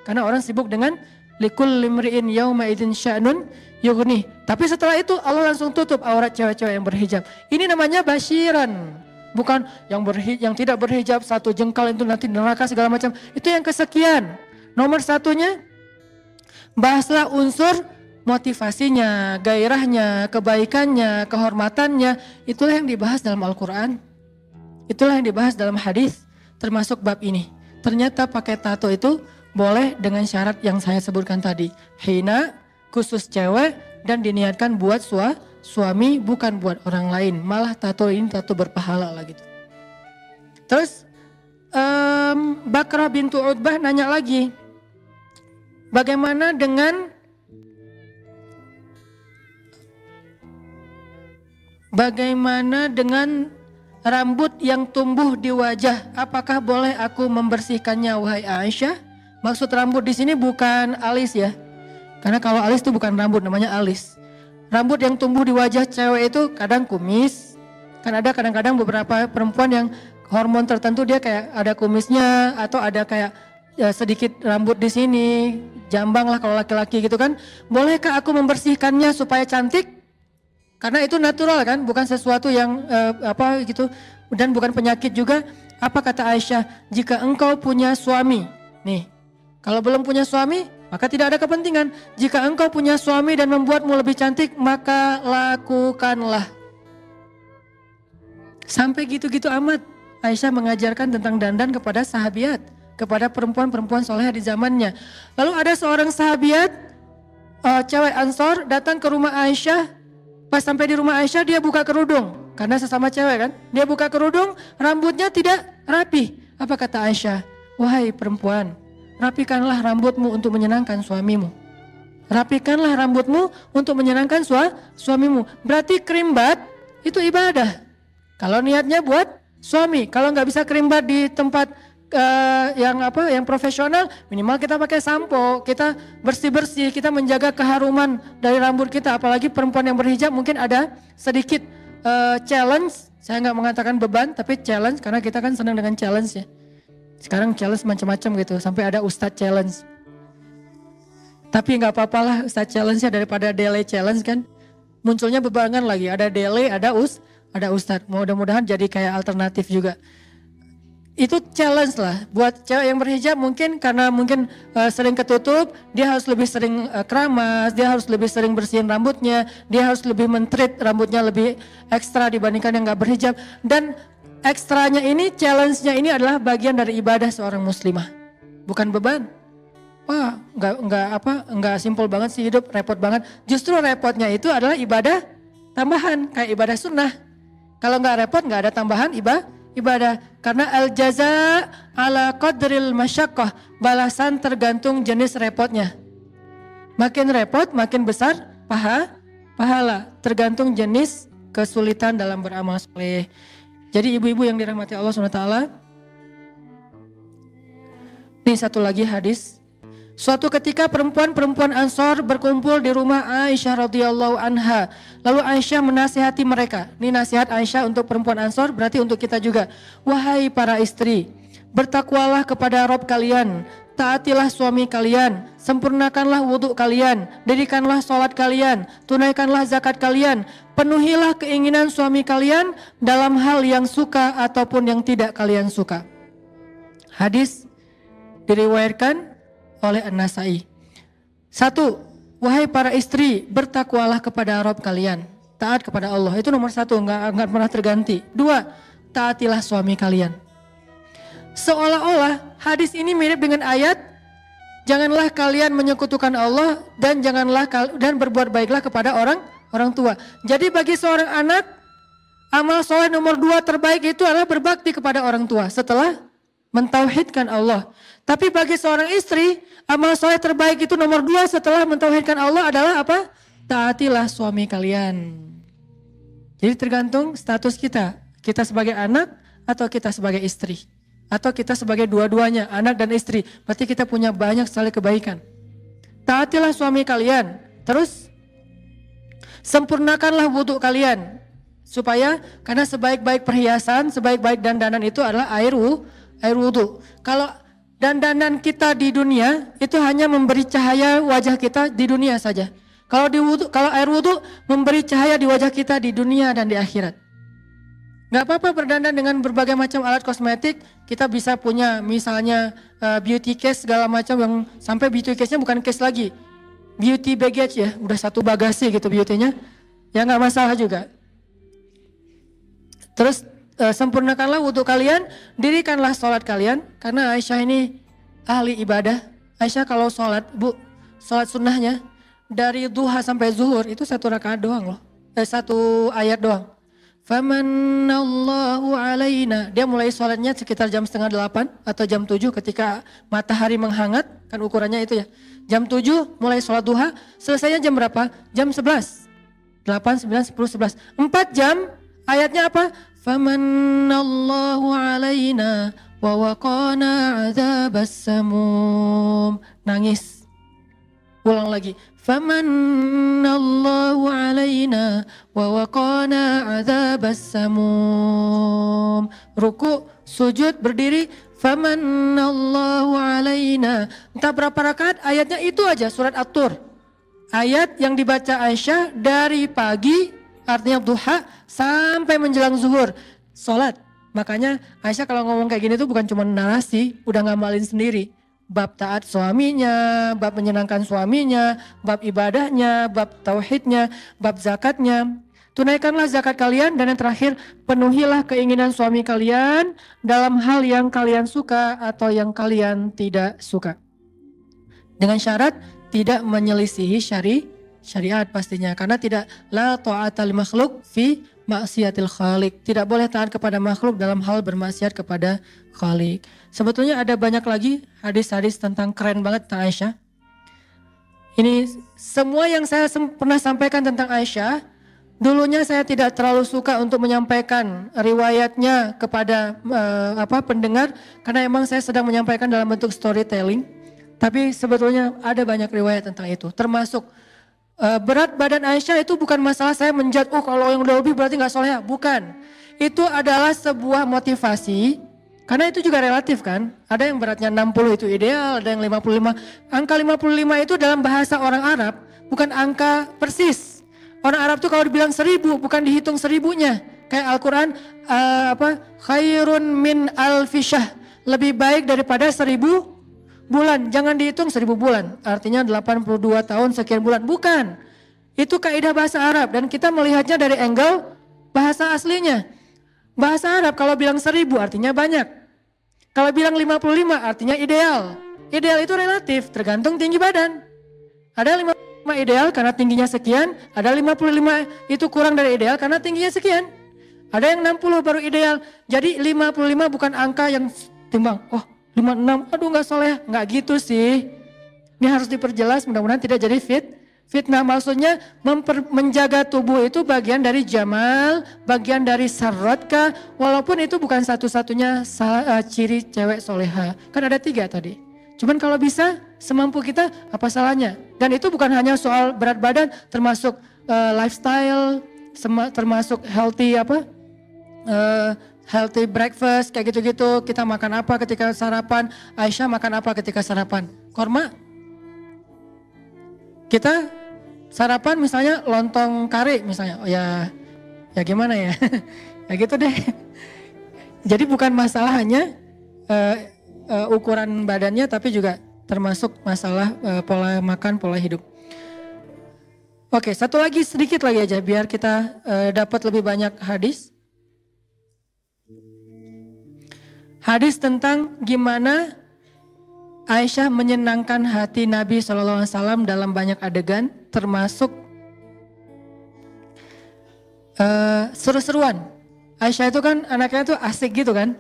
Karena orang sibuk dengan likul limri'in yauma idzin sya'nun yughni. Tapi setelah itu Allah langsung tutup aurat cewek-cewek yang berhijab. Ini namanya basyiran. Bukan yang tidak berhijab satu jengkal itu nanti neraka segala macam. Itu yang kesekian. Nomor satunya, bahaslah unsur motivasinya, gairahnya, kebaikannya, kehormatannya. Itulah yang dibahas dalam Al-Quran. Itulah yang dibahas dalam hadis, termasuk bab ini. Ternyata pakai tato itu boleh dengan syarat yang saya sebutkan tadi. Hina, khusus cewek, dan diniatkan buat suami, bukan buat orang lain. Malah tato ini tato berpahala lah gitu. Terus Bakrah bintu Utbah nanya lagi, bagaimana dengan rambut yang tumbuh di wajah? Apakah boleh aku membersihkannya wahai Aisyah? Maksud rambut di sini bukan alis ya. Karena kalau alis itu bukan rambut, namanya alis. Rambut yang tumbuh di wajah cewek itu kadang kumis. Kan ada kadang-kadang beberapa perempuan yang hormon tertentu dia kayak ada kumisnya atau ada kayak sedikit rambut di sini, jambang lah kalau laki-laki gitu kan. Bolehkah aku membersihkannya supaya cantik? Karena itu natural kan, bukan sesuatu yang gitu, dan bukan penyakit juga. Apa kata Aisyah? Jika engkau punya suami, nih, kalau belum punya suami, maka tidak ada kepentingan. Jika engkau punya suami dan membuatmu lebih cantik, maka lakukanlah. Sampai gitu-gitu amat Aisyah mengajarkan tentang dandan kepada sahabiat, kepada perempuan-perempuan soleh di zamannya. Lalu ada seorang sahabiat, cewek Ansor, datang ke rumah Aisyah. Pas sampai di rumah Aisyah dia buka kerudung, karena sesama cewek kan. Dia buka kerudung, rambutnya tidak rapi. Apa kata Aisyah? Wahai perempuan, rapikanlah rambutmu untuk menyenangkan suamimu. Rapikanlah rambutmu untuk menyenangkan suamimu. Berarti kerimbat itu ibadah. Kalau niatnya buat suami, kalau nggak bisa kerimbat di tempat yang profesional, minimal kita pakai sampo, kita bersih-bersih, kita menjaga keharuman dari rambut kita. Apalagi perempuan yang berhijab mungkin ada sedikit challenge. Saya nggak mengatakan beban, tapi challenge, karena kita kan senang dengan challenge ya. Sekarang challenge macam-macam gitu, sampai ada Ustadz challenge. Tapi nggak apa-apa lah Ustadz challenge-nya daripada Dele challenge kan. Munculnya bebarengan lagi, ada Dele, ada Ustadz. Mudah-mudahan jadi kayak alternatif juga. Itu challenge lah buat cewek yang berhijab, mungkin karena sering ketutup, dia harus lebih sering keramas, dia harus lebih sering bersihin rambutnya, dia harus lebih mentreat rambutnya lebih ekstra dibandingkan yang nggak berhijab. Dan ekstranya ini, challenge-nya ini adalah bagian dari ibadah seorang muslimah, bukan beban. Wah, nggak simpel banget sih hidup, repot banget. Justru repotnya itu adalah ibadah tambahan, kayak ibadah sunnah. Kalau nggak repot, nggak ada tambahan ibadah. Karena al-jaza ala qadril masyaqqah, balasan tergantung jenis repotnya. Makin repot, makin besar pahala, tergantung jenis kesulitan dalam beramal soleh. Jadi ibu-ibu yang dirahmati Allah SWT, ini satu lagi hadis. Suatu ketika perempuan-perempuan Ansor berkumpul di rumah Aisyah radhiyallahu anha. Lalu Aisyah menasihati mereka. Ini nasihat Aisyah untuk perempuan Ansor, berarti untuk kita juga. Wahai para istri, bertakwalah kepada Rabb kalian, taatilah suami kalian, sempurnakanlah wudhu kalian, dirikanlah sholat kalian, tunaikanlah zakat kalian, penuhilah keinginan suami kalian dalam hal yang suka ataupun yang tidak kalian suka. Hadis diriwayatkan oleh An-Nasai. 1. Wahai para istri, bertakwalah kepada Rabb kalian, taat kepada Allah. Itu nomor 1, enggak pernah terganti. 2. Taatilah suami kalian. Seolah-olah hadis ini mirip dengan ayat, janganlah kalian menyekutukan Allah dan berbuat baiklah kepada orang tua. Jadi bagi seorang anak, amal soleh nomor 2 terbaik itu adalah berbakti kepada orang tua setelah mentauhidkan Allah. Tapi bagi seorang istri, amal soleh terbaik itu nomor 2 setelah mentauhidkan Allah adalah apa? Taatilah suami kalian. Jadi tergantung status kita. Kita sebagai anak atau kita sebagai istri. Atau kita sebagai dua-duanya, anak dan istri. Berarti kita punya banyak sekali kebaikan. taatilah suami kalian. Terus sempurnakanlah wudhu kalian. Supaya karena sebaik-baik perhiasan, sebaik-baik dandanan itu adalah air wudhu. Kalau dandanan kita di dunia itu hanya memberi cahaya wajah kita di dunia saja. Kalau air wudhu memberi cahaya di wajah kita di dunia dan di akhirat. Gak apa-apa berdandan dengan berbagai macam alat kosmetik. Kita bisa punya misalnya beauty case segala macam yang sampai beauty case-nya bukan case lagi. Beauty baggage ya, udah satu bagasi gitu beauty-nya. Ya gak masalah juga. Terus sempurnakanlah wudhu kalian, dirikanlah sholat kalian. Karena Aisyah ini ahli ibadah. Aisyah kalau sholat, sholat sunnahnya dari duha sampai zuhur itu 1 rakaat doang loh. 1 ayat doang. Famanallahu alaina. Dia mulai sholatnya sekitar jam 7:30 atau jam 7 ketika matahari menghangat. Kan ukurannya itu ya. Jam 7 mulai sholat duha. Selesainya jam berapa? Jam 11. 8, 9, 10, 11. 4 jam. Ayatnya apa? Famanallahu alaina wa waqana adzabas samum. Nangis. Ulang lagi. Famanallahu alaina wa waqana adzabas samum. Ruku, sujud, berdiri. Famanallahu alaina. Entah berapa rakaat, ayatnya itu aja surat At-Tur. Ayat yang dibaca Aisyah dari pagi, artinya duha, sampai menjelang zuhur, sholat. Makanya Aisyah kalau ngomong kayak gini tuh bukan cuma narasi, udah ngamalin sendiri. Bab taat suaminya, bab menyenangkan suaminya, bab ibadahnya, bab tauhidnya, bab zakatnya. Tunaikanlah zakat kalian, dan yang terakhir, penuhilah keinginan suami kalian dalam hal yang kalian suka atau yang kalian tidak suka. Dengan syarat tidak menyelisihi syariat pastinya, karena tidak la ta'ata li makhluk fi maksiatil khaliq. Tidak boleh taat kepada makhluk dalam hal bermaksiat kepada khaliq. Sebetulnya ada banyak lagi hadis-hadis tentang keren banget tentang Aisyah. Ini semua yang saya pernah sampaikan tentang Aisyah. Dulunya saya tidak terlalu suka untuk menyampaikan riwayatnya kepada pendengar, karena emang saya sedang menyampaikan dalam bentuk storytelling. Tapi sebetulnya ada banyak riwayat tentang itu, termasuk berat badan Aisyah itu bukan masalah saya menjudge, oh kalau yang udah lebih berarti gak soleh. Bukan, itu adalah sebuah motivasi, karena itu juga relatif kan. Ada yang beratnya 60 itu ideal, ada yang 55. Angka 55 itu dalam bahasa orang Arab bukan angka persis. Orang Arab tuh kalau dibilang 1000 bukan dihitung 1000-nya. Kayak Al-Quran khairun min alfisyah, lebih baik daripada 1000 bulan. Jangan dihitung 1000 bulan, artinya 82 tahun sekian bulan. Bukan, itu kaidah bahasa Arab, dan kita melihatnya dari angle bahasa aslinya. Bahasa Arab kalau bilang 1000 artinya banyak. Kalau bilang 55 artinya ideal. Ideal itu relatif, tergantung tinggi badan. Ada 55 ideal karena tingginya sekian, ada 55 itu kurang dari ideal karena tingginya sekian. Ada yang 60 baru ideal. Jadi 55 bukan angka yang timbang, oh 56, aduh gak soleh, gak gitu sih. Ini harus diperjelas, mudah-mudahan tidak jadi fitnah. Maksudnya menjaga tubuh itu bagian dari jamal, bagian dari sarotka, walaupun itu bukan satu-satunya ciri cewek soleha. Kan ada 3 tadi. Cuman kalau bisa semampu kita, apa salahnya? Dan itu bukan hanya soal berat badan, termasuk lifestyle, termasuk healthy healthy breakfast kayak gitu-gitu. Kita makan apa ketika sarapan? Aisyah makan apa ketika sarapan? Korma. Kita sarapan misalnya lontong kari misalnya. Oh ya gimana ya? Ya gitu deh. Jadi bukan masalah hanya ukuran badannya, tapi juga termasuk masalah pola makan, pola hidup. Oke, satu lagi sedikit lagi aja biar kita dapat lebih banyak hadis. Hadis tentang gimana Aisyah menyenangkan hati Nabi SAW dalam banyak adegan, termasuk seru-seruan. Aisyah itu kan anaknya tuh asik gitu kan.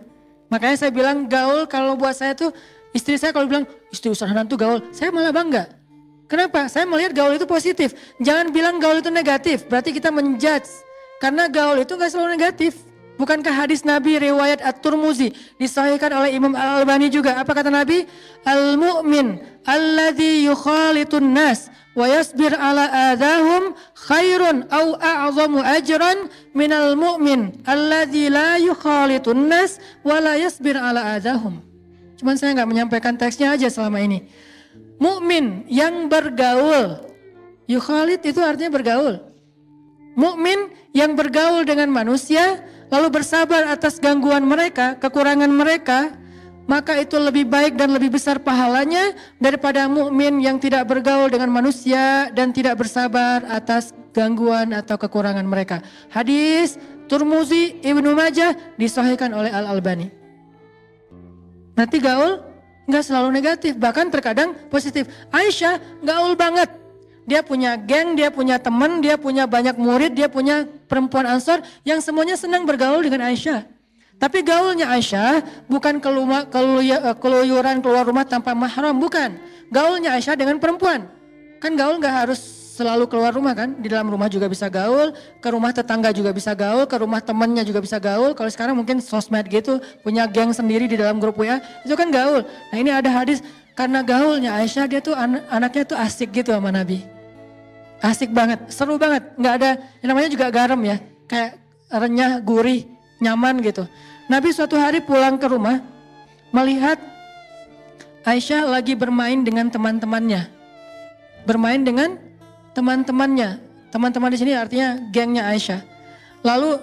Makanya saya bilang gaul, kalau buat saya tuh, istri saya kalau bilang istri usahanan tuh gaul, saya malah bangga. Kenapa? Saya melihat gaul itu positif. Jangan bilang gaul itu negatif, berarti kita menjudge. Karena gaul itu gak selalu negatif. Bukankah hadis Nabi riwayat At-Tirmidzi disahihkan oleh Imam Al-Albani juga? Apa kata Nabi? Al-mu'min alladzi yukhalitun nas wa yasbir ala adahum khairun au a'zamu ajran minal mu'min alladzi la yukhalitun nas wa la yasbir ala adahum. Cuman saya nggak menyampaikan teksnya aja selama ini. Mukmin yang bergaul, yukhalit itu artinya bergaul. Mukmin yang bergaul dengan manusia lalu bersabar atas gangguan mereka, kekurangan mereka, maka itu lebih baik dan lebih besar pahalanya daripada mukmin yang tidak bergaul dengan manusia dan tidak bersabar atas gangguan atau kekurangan mereka. Hadis Tirmidzi, Ibnu Majah disahihkan oleh Al-Albani. Nanti gaul nggak selalu negatif, bahkan terkadang positif. Aisyah gaul banget. Dia punya geng, dia punya teman, dia punya banyak murid, dia punya perempuan Ansor yang semuanya senang bergaul dengan Aisyah. Tapi gaulnya Aisyah bukan keluyuran keluar rumah tanpa mahram, bukan. Gaulnya Aisyah dengan perempuan. Kan gaul nggak harus selalu keluar rumah kan, di dalam rumah juga bisa gaul, ke rumah tetangga juga bisa gaul, ke rumah temannya juga bisa gaul. Kalau sekarang mungkin sosmed gitu, punya geng sendiri di dalam grup WA, itu kan gaul. Nah ini ada hadis, karena gaulnya Aisyah, dia tuh anaknya tuh asik gitu sama Nabi. Asik banget, seru banget, nggak ada, yang namanya juga garam ya, kayak renyah, gurih, nyaman gitu. Nabi suatu hari pulang ke rumah, melihat Aisyah lagi bermain dengan teman-temannya. Bermain dengan teman-temannya. Teman-teman di sini artinya gengnya Aisyah. Lalu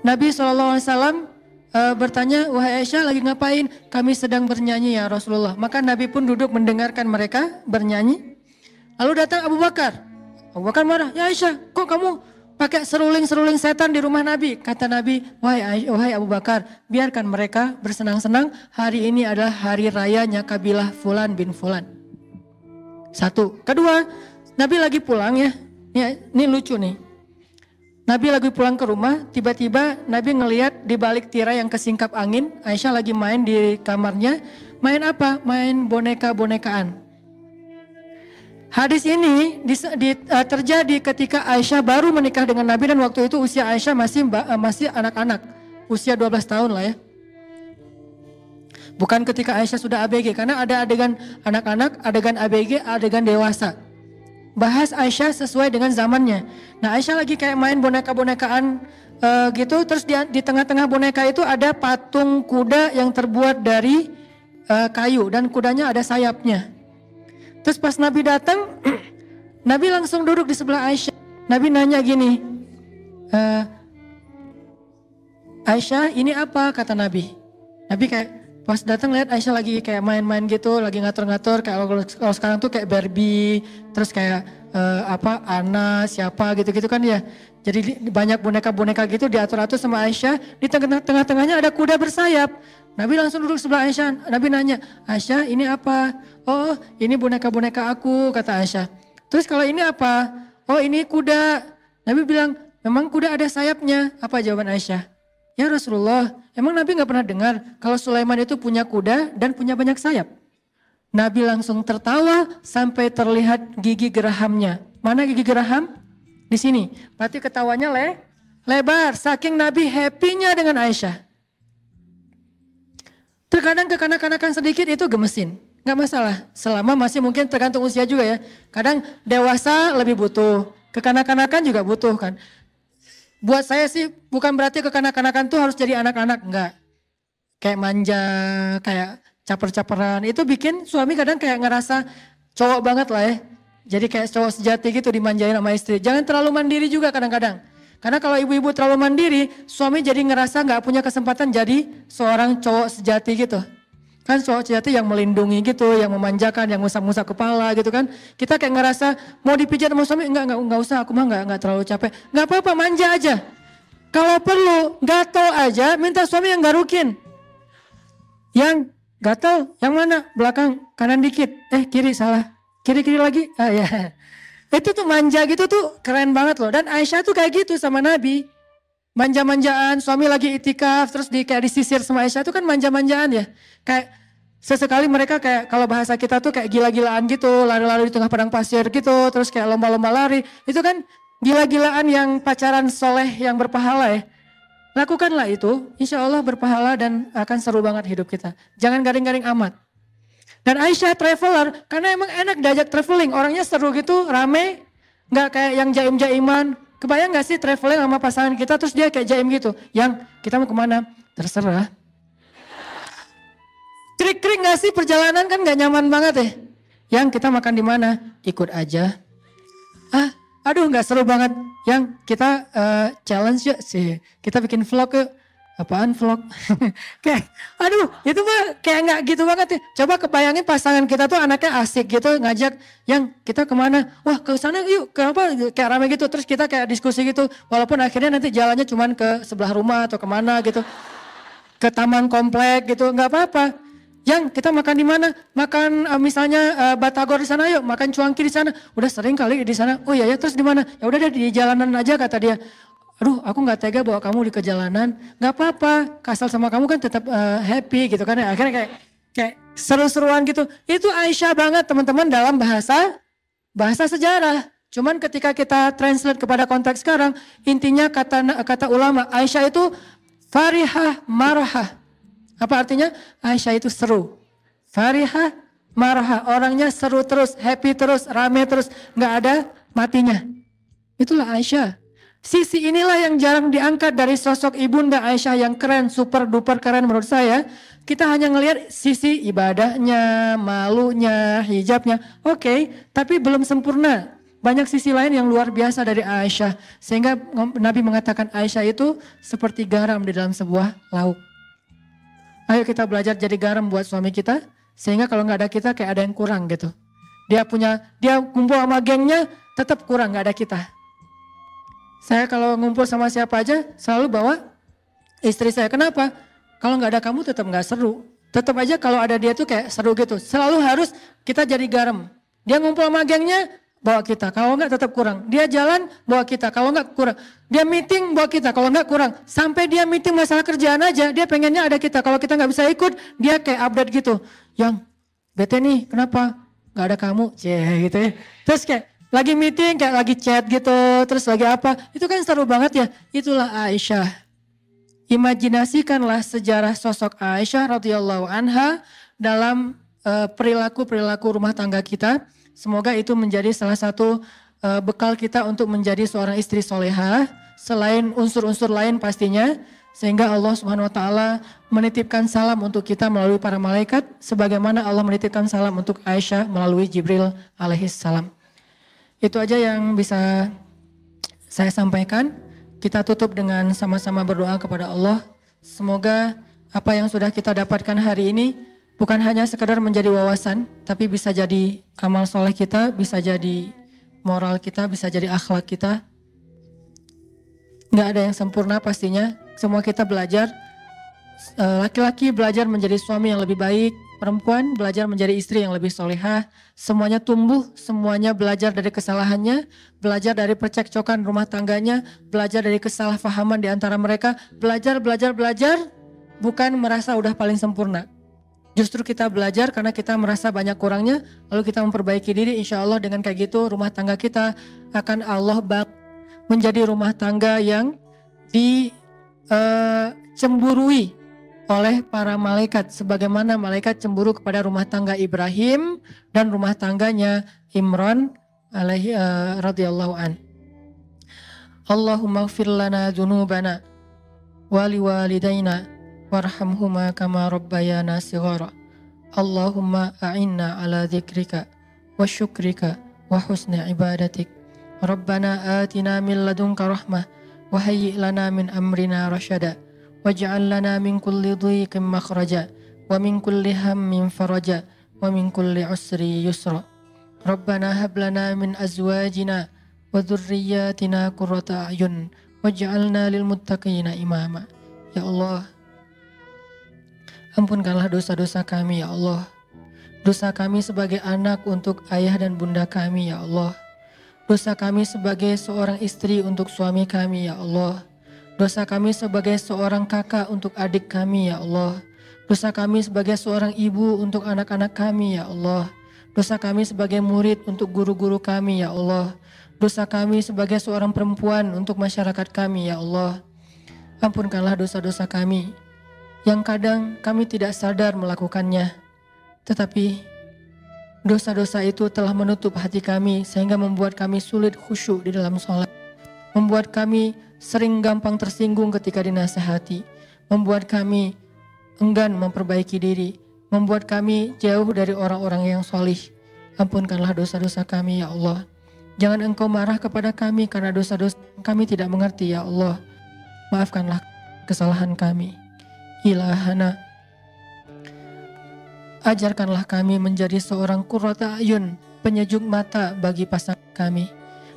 Nabi SAW bertanya, wahai Aisyah lagi ngapain? Kami sedang bernyanyi ya Rasulullah. Maka Nabi pun duduk mendengarkan mereka bernyanyi. Lalu datang Abu Bakar. Abu Bakar marah, ya Aisyah kok kamu pakai seruling-seruling setan di rumah Nabi? Kata Nabi, wahai Abu Bakar, biarkan mereka bersenang-senang. Hari ini adalah hari rayanya kabilah Fulan bin Fulan. Satu. Kedua, Nabi lagi pulang ya, ini lucu nih. Nabi lagi pulang ke rumah, tiba-tiba Nabi ngelihat di balik tirai yang kesingkap angin, Aisyah lagi main di kamarnya. Main apa? Main boneka-bonekaan. Hadis ini terjadi ketika Aisyah baru menikah dengan Nabi dan waktu itu usia Aisyah masih anak-anak, usia 12 tahun lah ya. Bukan ketika Aisyah sudah ABG, karena ada adegan anak-anak, adegan ABG, adegan dewasa. Bahas Aisyah sesuai dengan zamannya. Nah Aisyah lagi kayak main boneka-bonekaan gitu, terus di tengah-tengah boneka itu ada patung kuda yang terbuat dari kayu dan kudanya ada sayapnya. Terus pas Nabi datang, Nabi langsung duduk di sebelah Aisyah. Nabi nanya gini, Aisyah ini apa? Kata Nabi. Nabi kayak pas datang lihat Aisyah lagi kayak main-main gitu, lagi ngatur-ngatur. Kayak kalau sekarang tuh kayak Barbie, terus kayak Anna, siapa gitu-gitu kan ya. Jadi banyak boneka-boneka gitu diatur-atur sama Aisyah. Di tengah-tengahnya ada kuda bersayap. Nabi langsung duduk sebelah Aisyah. Nabi nanya, Aisyah ini apa? Oh ini boneka-boneka aku, kata Aisyah. Terus kalau ini apa? Oh ini kuda. Nabi bilang, memang kuda ada sayapnya. Apa jawaban Aisyah? Ya Rasulullah, emang Nabi gak pernah dengar kalau Sulaiman itu punya kuda dan punya banyak sayap? Nabi langsung tertawa sampai terlihat gigi gerahamnya. Mana gigi geraham? Di sini. Berarti ketawanya lebar. Saking Nabi happy-nya dengan Aisyah. Terkadang kekanak-kanakan sedikit itu gemesin. Gak masalah. Selama masih mungkin tergantung usia juga ya. Kadang dewasa lebih butuh. Kekanak-kanakan juga butuh kan. Buat saya sih bukan berarti kekanak-kanakan tuh harus jadi anak-anak. Enggak. Kayak manja, kayak caper-caperan. Itu bikin suami kadang kayak ngerasa cowok banget lah ya. Jadi kayak cowok sejati gitu dimanjain sama istri. Jangan terlalu mandiri juga kadang-kadang. Karena kalau ibu-ibu terlalu mandiri, suami jadi ngerasa gak punya kesempatan jadi seorang cowok sejati gitu. Kan cowok sejati yang melindungi gitu, yang memanjakan, yang ngusap-ngusap kepala gitu kan. Kita kayak ngerasa mau dipijat sama suami, enggak usah, aku mah enggak terlalu capek. Enggak apa-apa, manja aja. Kalau perlu, gatel aja, minta suami yang garukin. Yang gatel, yang mana? Belakang, kanan dikit. Kiri, salah. Kiri-kiri lagi, ya. Itu tuh manja gitu tuh keren banget loh. Dan Aisyah tuh kayak gitu sama Nabi. Manja-manjaan, suami lagi itikaf terus kayak disisir sama Aisyah itu kan manja-manjaan ya. Kayak sesekali mereka kayak kalau bahasa kita tuh kayak gila-gilaan gitu. Lari-lari di tengah padang pasir gitu. Terus kayak lomba-lomba lari. Itu kan gila-gilaan yang pacaran soleh yang berpahala ya. Lakukanlah itu, insya Allah berpahala dan akan seru banget hidup kita. Jangan garing-garing amat. Dan Aisyah traveler, karena emang enak diajak traveling, orangnya seru gitu, rame, nggak kayak yang jaim-jaiman. Kebayang gak sih traveling sama pasangan kita, terus dia kayak jaim gitu, yang kita mau kemana? Terserah. Krik-krik gak sih perjalanan kan gak nyaman banget ya. Yang kita makan di mana? Ikut aja. Aduh gak seru banget. Yang kita challenge yuk sih. Kita bikin vlog yuk. Apaan vlog? Kayak aduh itu mah kayak gak gitu banget ya. Coba kebayangin pasangan kita tuh anaknya asik gitu ngajak yang kita kemana. Wah ke sana yuk kenapa kayak rame gitu. Terus kita kayak diskusi gitu. Walaupun akhirnya nanti jalannya cuman ke sebelah rumah atau kemana gitu. Ke taman komplek gitu gak apa-apa. Yang kita makan di mana? Makan misalnya batagor di sana yuk, makan cuangki di sana. Udah sering kali di sana. Oh iya ya, terus di mana? Ya udah deh di jalanan aja kata dia. Aduh, aku nggak tega bawa kamu di kejalanan. Nggak apa-apa, kasal sama kamu kan tetap happy gitu kan. Akhirnya kayak seru-seruan gitu. Itu Aisyah banget teman-teman dalam bahasa sejarah. Cuman ketika kita translate kepada konteks sekarang, intinya kata ulama Aisyah itu farihah marahah. Apa artinya? Aisyah itu seru. Farihah, marahah. Orangnya seru terus, happy terus, rame terus. Gak ada matinya. Itulah Aisyah. Sisi inilah yang jarang diangkat dari sosok ibunda Aisyah yang keren, super duper keren menurut saya. Kita hanya ngelihat sisi ibadahnya, malunya, hijabnya. Oke, tapi belum sempurna. Banyak sisi lain yang luar biasa dari Aisyah. Sehingga Nabi mengatakan Aisyah itu seperti garam di dalam sebuah lauk. Ayo kita belajar jadi garam buat suami kita, sehingga kalau nggak ada kita kayak ada yang kurang gitu. Dia kumpul sama gengnya, tetap kurang nggak ada kita. Saya kalau ngumpul sama siapa aja selalu bawa istri saya. Kenapa? Kalau nggak ada kamu tetap nggak seru. Tetap aja kalau ada dia tuh kayak seru gitu. Selalu harus kita jadi garam. Dia ngumpul sama gengnya, bawa kita, kalau enggak tetap kurang. Dia jalan, bawa kita, kalau enggak kurang. Dia meeting, bawa kita, kalau enggak kurang. Sampai dia meeting masalah kerjaan aja, dia pengennya ada kita. Kalau kita enggak bisa ikut, dia kayak update gitu. Yang, bete nih, kenapa? Enggak ada kamu, gitu ya. Terus kayak lagi meeting, kayak lagi chat gitu, terus lagi apa. Itu kan seru banget ya, itulah Aisyah. Imajinasikanlah sejarah sosok Aisyah radhiyallahu anha dalam perilaku-perilaku rumah tangga kita. Semoga itu menjadi salah satu bekal kita untuk menjadi seorang istri solehah. Selain unsur-unsur lain pastinya. Sehingga Allah Subhanahu Wa Taala menitipkan salam untuk kita melalui para malaikat. Sebagaimana Allah menitipkan salam untuk Aisyah melalui Jibril alaihissalam. Itu aja yang bisa saya sampaikan. Kita tutup dengan sama-sama berdoa kepada Allah. Semoga apa yang sudah kita dapatkan hari ini bukan hanya sekedar menjadi wawasan, tapi bisa jadi amal soleh kita, bisa jadi moral kita, bisa jadi akhlak kita. Nggak ada yang sempurna pastinya, semua kita belajar. Laki-laki belajar menjadi suami yang lebih baik, perempuan belajar menjadi istri yang lebih solehah. Semuanya tumbuh, semuanya belajar dari kesalahannya, belajar dari percekcokan rumah tangganya, belajar dari kesalahpahaman di antara mereka, belajar, bukan merasa udah paling sempurna. Justru kita belajar karena kita merasa banyak kurangnya, lalu kita memperbaiki diri. Insya Allah dengan kayak gitu rumah tangga kita akan Allah menjadi rumah tangga yang dicemburui oleh para malaikat. Sebagaimana malaikat cemburu kepada rumah tangga Ibrahim dan rumah tangganya Imran radhiyallahu an. Allahumma ighfir lana dzunubana wa liwalidayna warhamhuma kama rabbayana shighara. Allahumma a'inna ala dzikrika wa syukrika wa husni ibadatik. Rabbana atina min ladunka rahmah wa hayyi' lana min amrina rasyada waj'al lana min kulli dhiqin makhraja wa min kulli hammin faraja wa min kulli usri yusra. Rabbana hab lana min azwajina wa dhurriyyatina qurrata a'yun waj'alna lil muttaqina imama. Ya Allah, ampunkanlah dosa-dosa kami ya Allah. Dosa kami sebagai anak untuk ayah dan bunda kami ya Allah. Dosa kami sebagai seorang istri untuk suami kami ya Allah. Dosa kami sebagai seorang kakak untuk adik kami ya Allah. Dosa kami sebagai seorang ibu untuk anak-anak kami ya Allah. Dosa kami sebagai murid untuk guru-guru kami ya Allah. Dosa kami sebagai seorang perempuan untuk masyarakat kami ya Allah. Ampunkanlah dosa-dosa kami yang kadang kami tidak sadar melakukannya, tetapi dosa-dosa itu telah menutup hati kami sehingga membuat kami sulit khusyuk di dalam sholat, membuat kami sering gampang tersinggung ketika dinasihati, membuat kami enggan memperbaiki diri, membuat kami jauh dari orang-orang yang solih. Ampunkanlah dosa-dosa kami ya Allah. Jangan Engkau marah kepada kami karena dosa-dosa kami tidak mengerti ya Allah. Maafkanlah kesalahan kami. Ilahana, ajarkanlah kami menjadi seorang qurrata ayun, penyejuk mata bagi pasangan kami.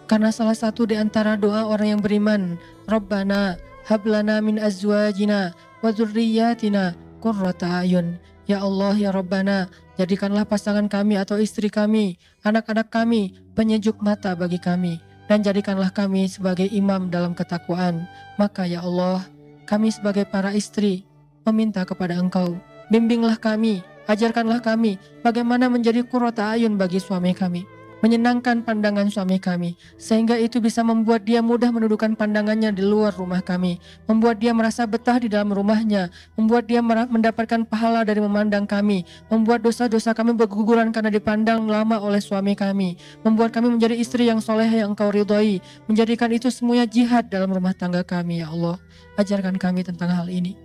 Karena salah satu di antara doa orang yang beriman, Rabbana hablana min azwajina wa dzurriyyatina qurrata ayun. Ya Allah, ya Rabbana, jadikanlah pasangan kami atau istri kami, anak-anak kami, penyejuk mata bagi kami, dan jadikanlah kami sebagai imam dalam ketakwaan. Maka ya Allah, kami sebagai para istri meminta kepada Engkau, bimbinglah kami, ajarkanlah kami bagaimana menjadi qurrata ayun bagi suami kami, menyenangkan pandangan suami kami, sehingga itu bisa membuat dia mudah menundukkan pandangannya di luar rumah kami, membuat dia merasa betah di dalam rumahnya, membuat dia mendapatkan pahala dari memandang kami, membuat dosa-dosa kami berguguran karena dipandang lama oleh suami kami, membuat kami menjadi istri yang soleh yang Engkau ridhoi, menjadikan itu semuanya jihad dalam rumah tangga kami ya Allah. Ajarkan kami tentang hal ini.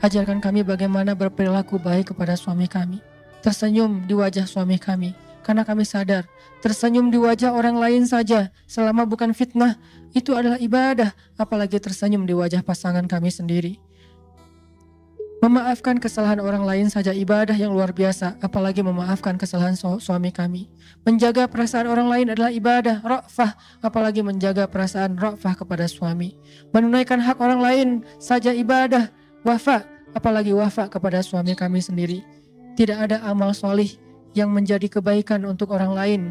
Ajarkan kami bagaimana berperilaku baik kepada suami kami, tersenyum di wajah suami kami, karena kami sadar tersenyum di wajah orang lain saja selama bukan fitnah itu adalah ibadah, apalagi tersenyum di wajah pasangan kami sendiri. Memaafkan kesalahan orang lain saja ibadah yang luar biasa, apalagi memaafkan kesalahan suami kami. Menjaga perasaan orang lain adalah ibadah, ra'fah, apalagi menjaga perasaan ra'fah kepada suami. Menunaikan hak orang lain saja ibadah, wafa, apalagi wafa kepada suami kami sendiri. Tidak ada amal solih yang menjadi kebaikan untuk orang lain,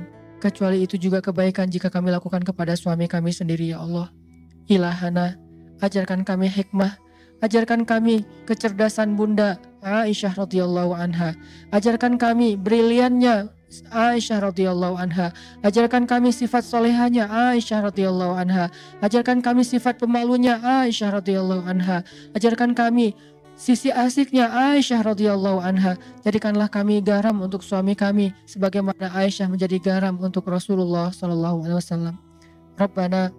kecuali itu juga kebaikan jika kami lakukan kepada suami kami sendiri ya Allah. Ilahana, ajarkan kami hikmah, ajarkan kami kecerdasan Bunda Aisyah radhiyallahu anha, ajarkan kami briliannya Aisyah radhiyallahu anha, ajarkan kami sifat solehanya Aisyah radhiyallahu anha, ajarkan kami sifat pemalunya Aisyah radhiyallahu anha, ajarkan kami sisi asiknya Aisyah radhiyallahu anha. Jadikanlah kami garam untuk suami kami sebagaimana Aisyah menjadi garam untuk Rasulullah sallallahu alaihi wasallam. Rabbana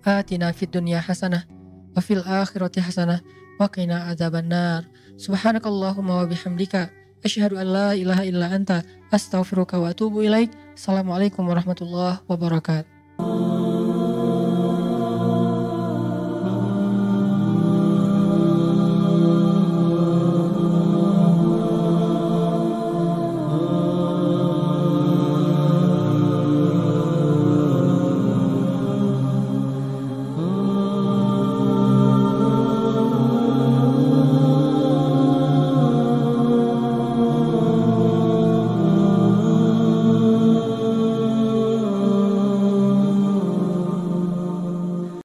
atina fid dunya hasanah wa fil akhirati hasanah wa qina adzabannar. Subhanakallahumma wa bihamdika asyhadu an la ilaha illa anta astaghfiruka wa atubu ilaik. Assalamualaikum warahmatullahi wabarakatuh.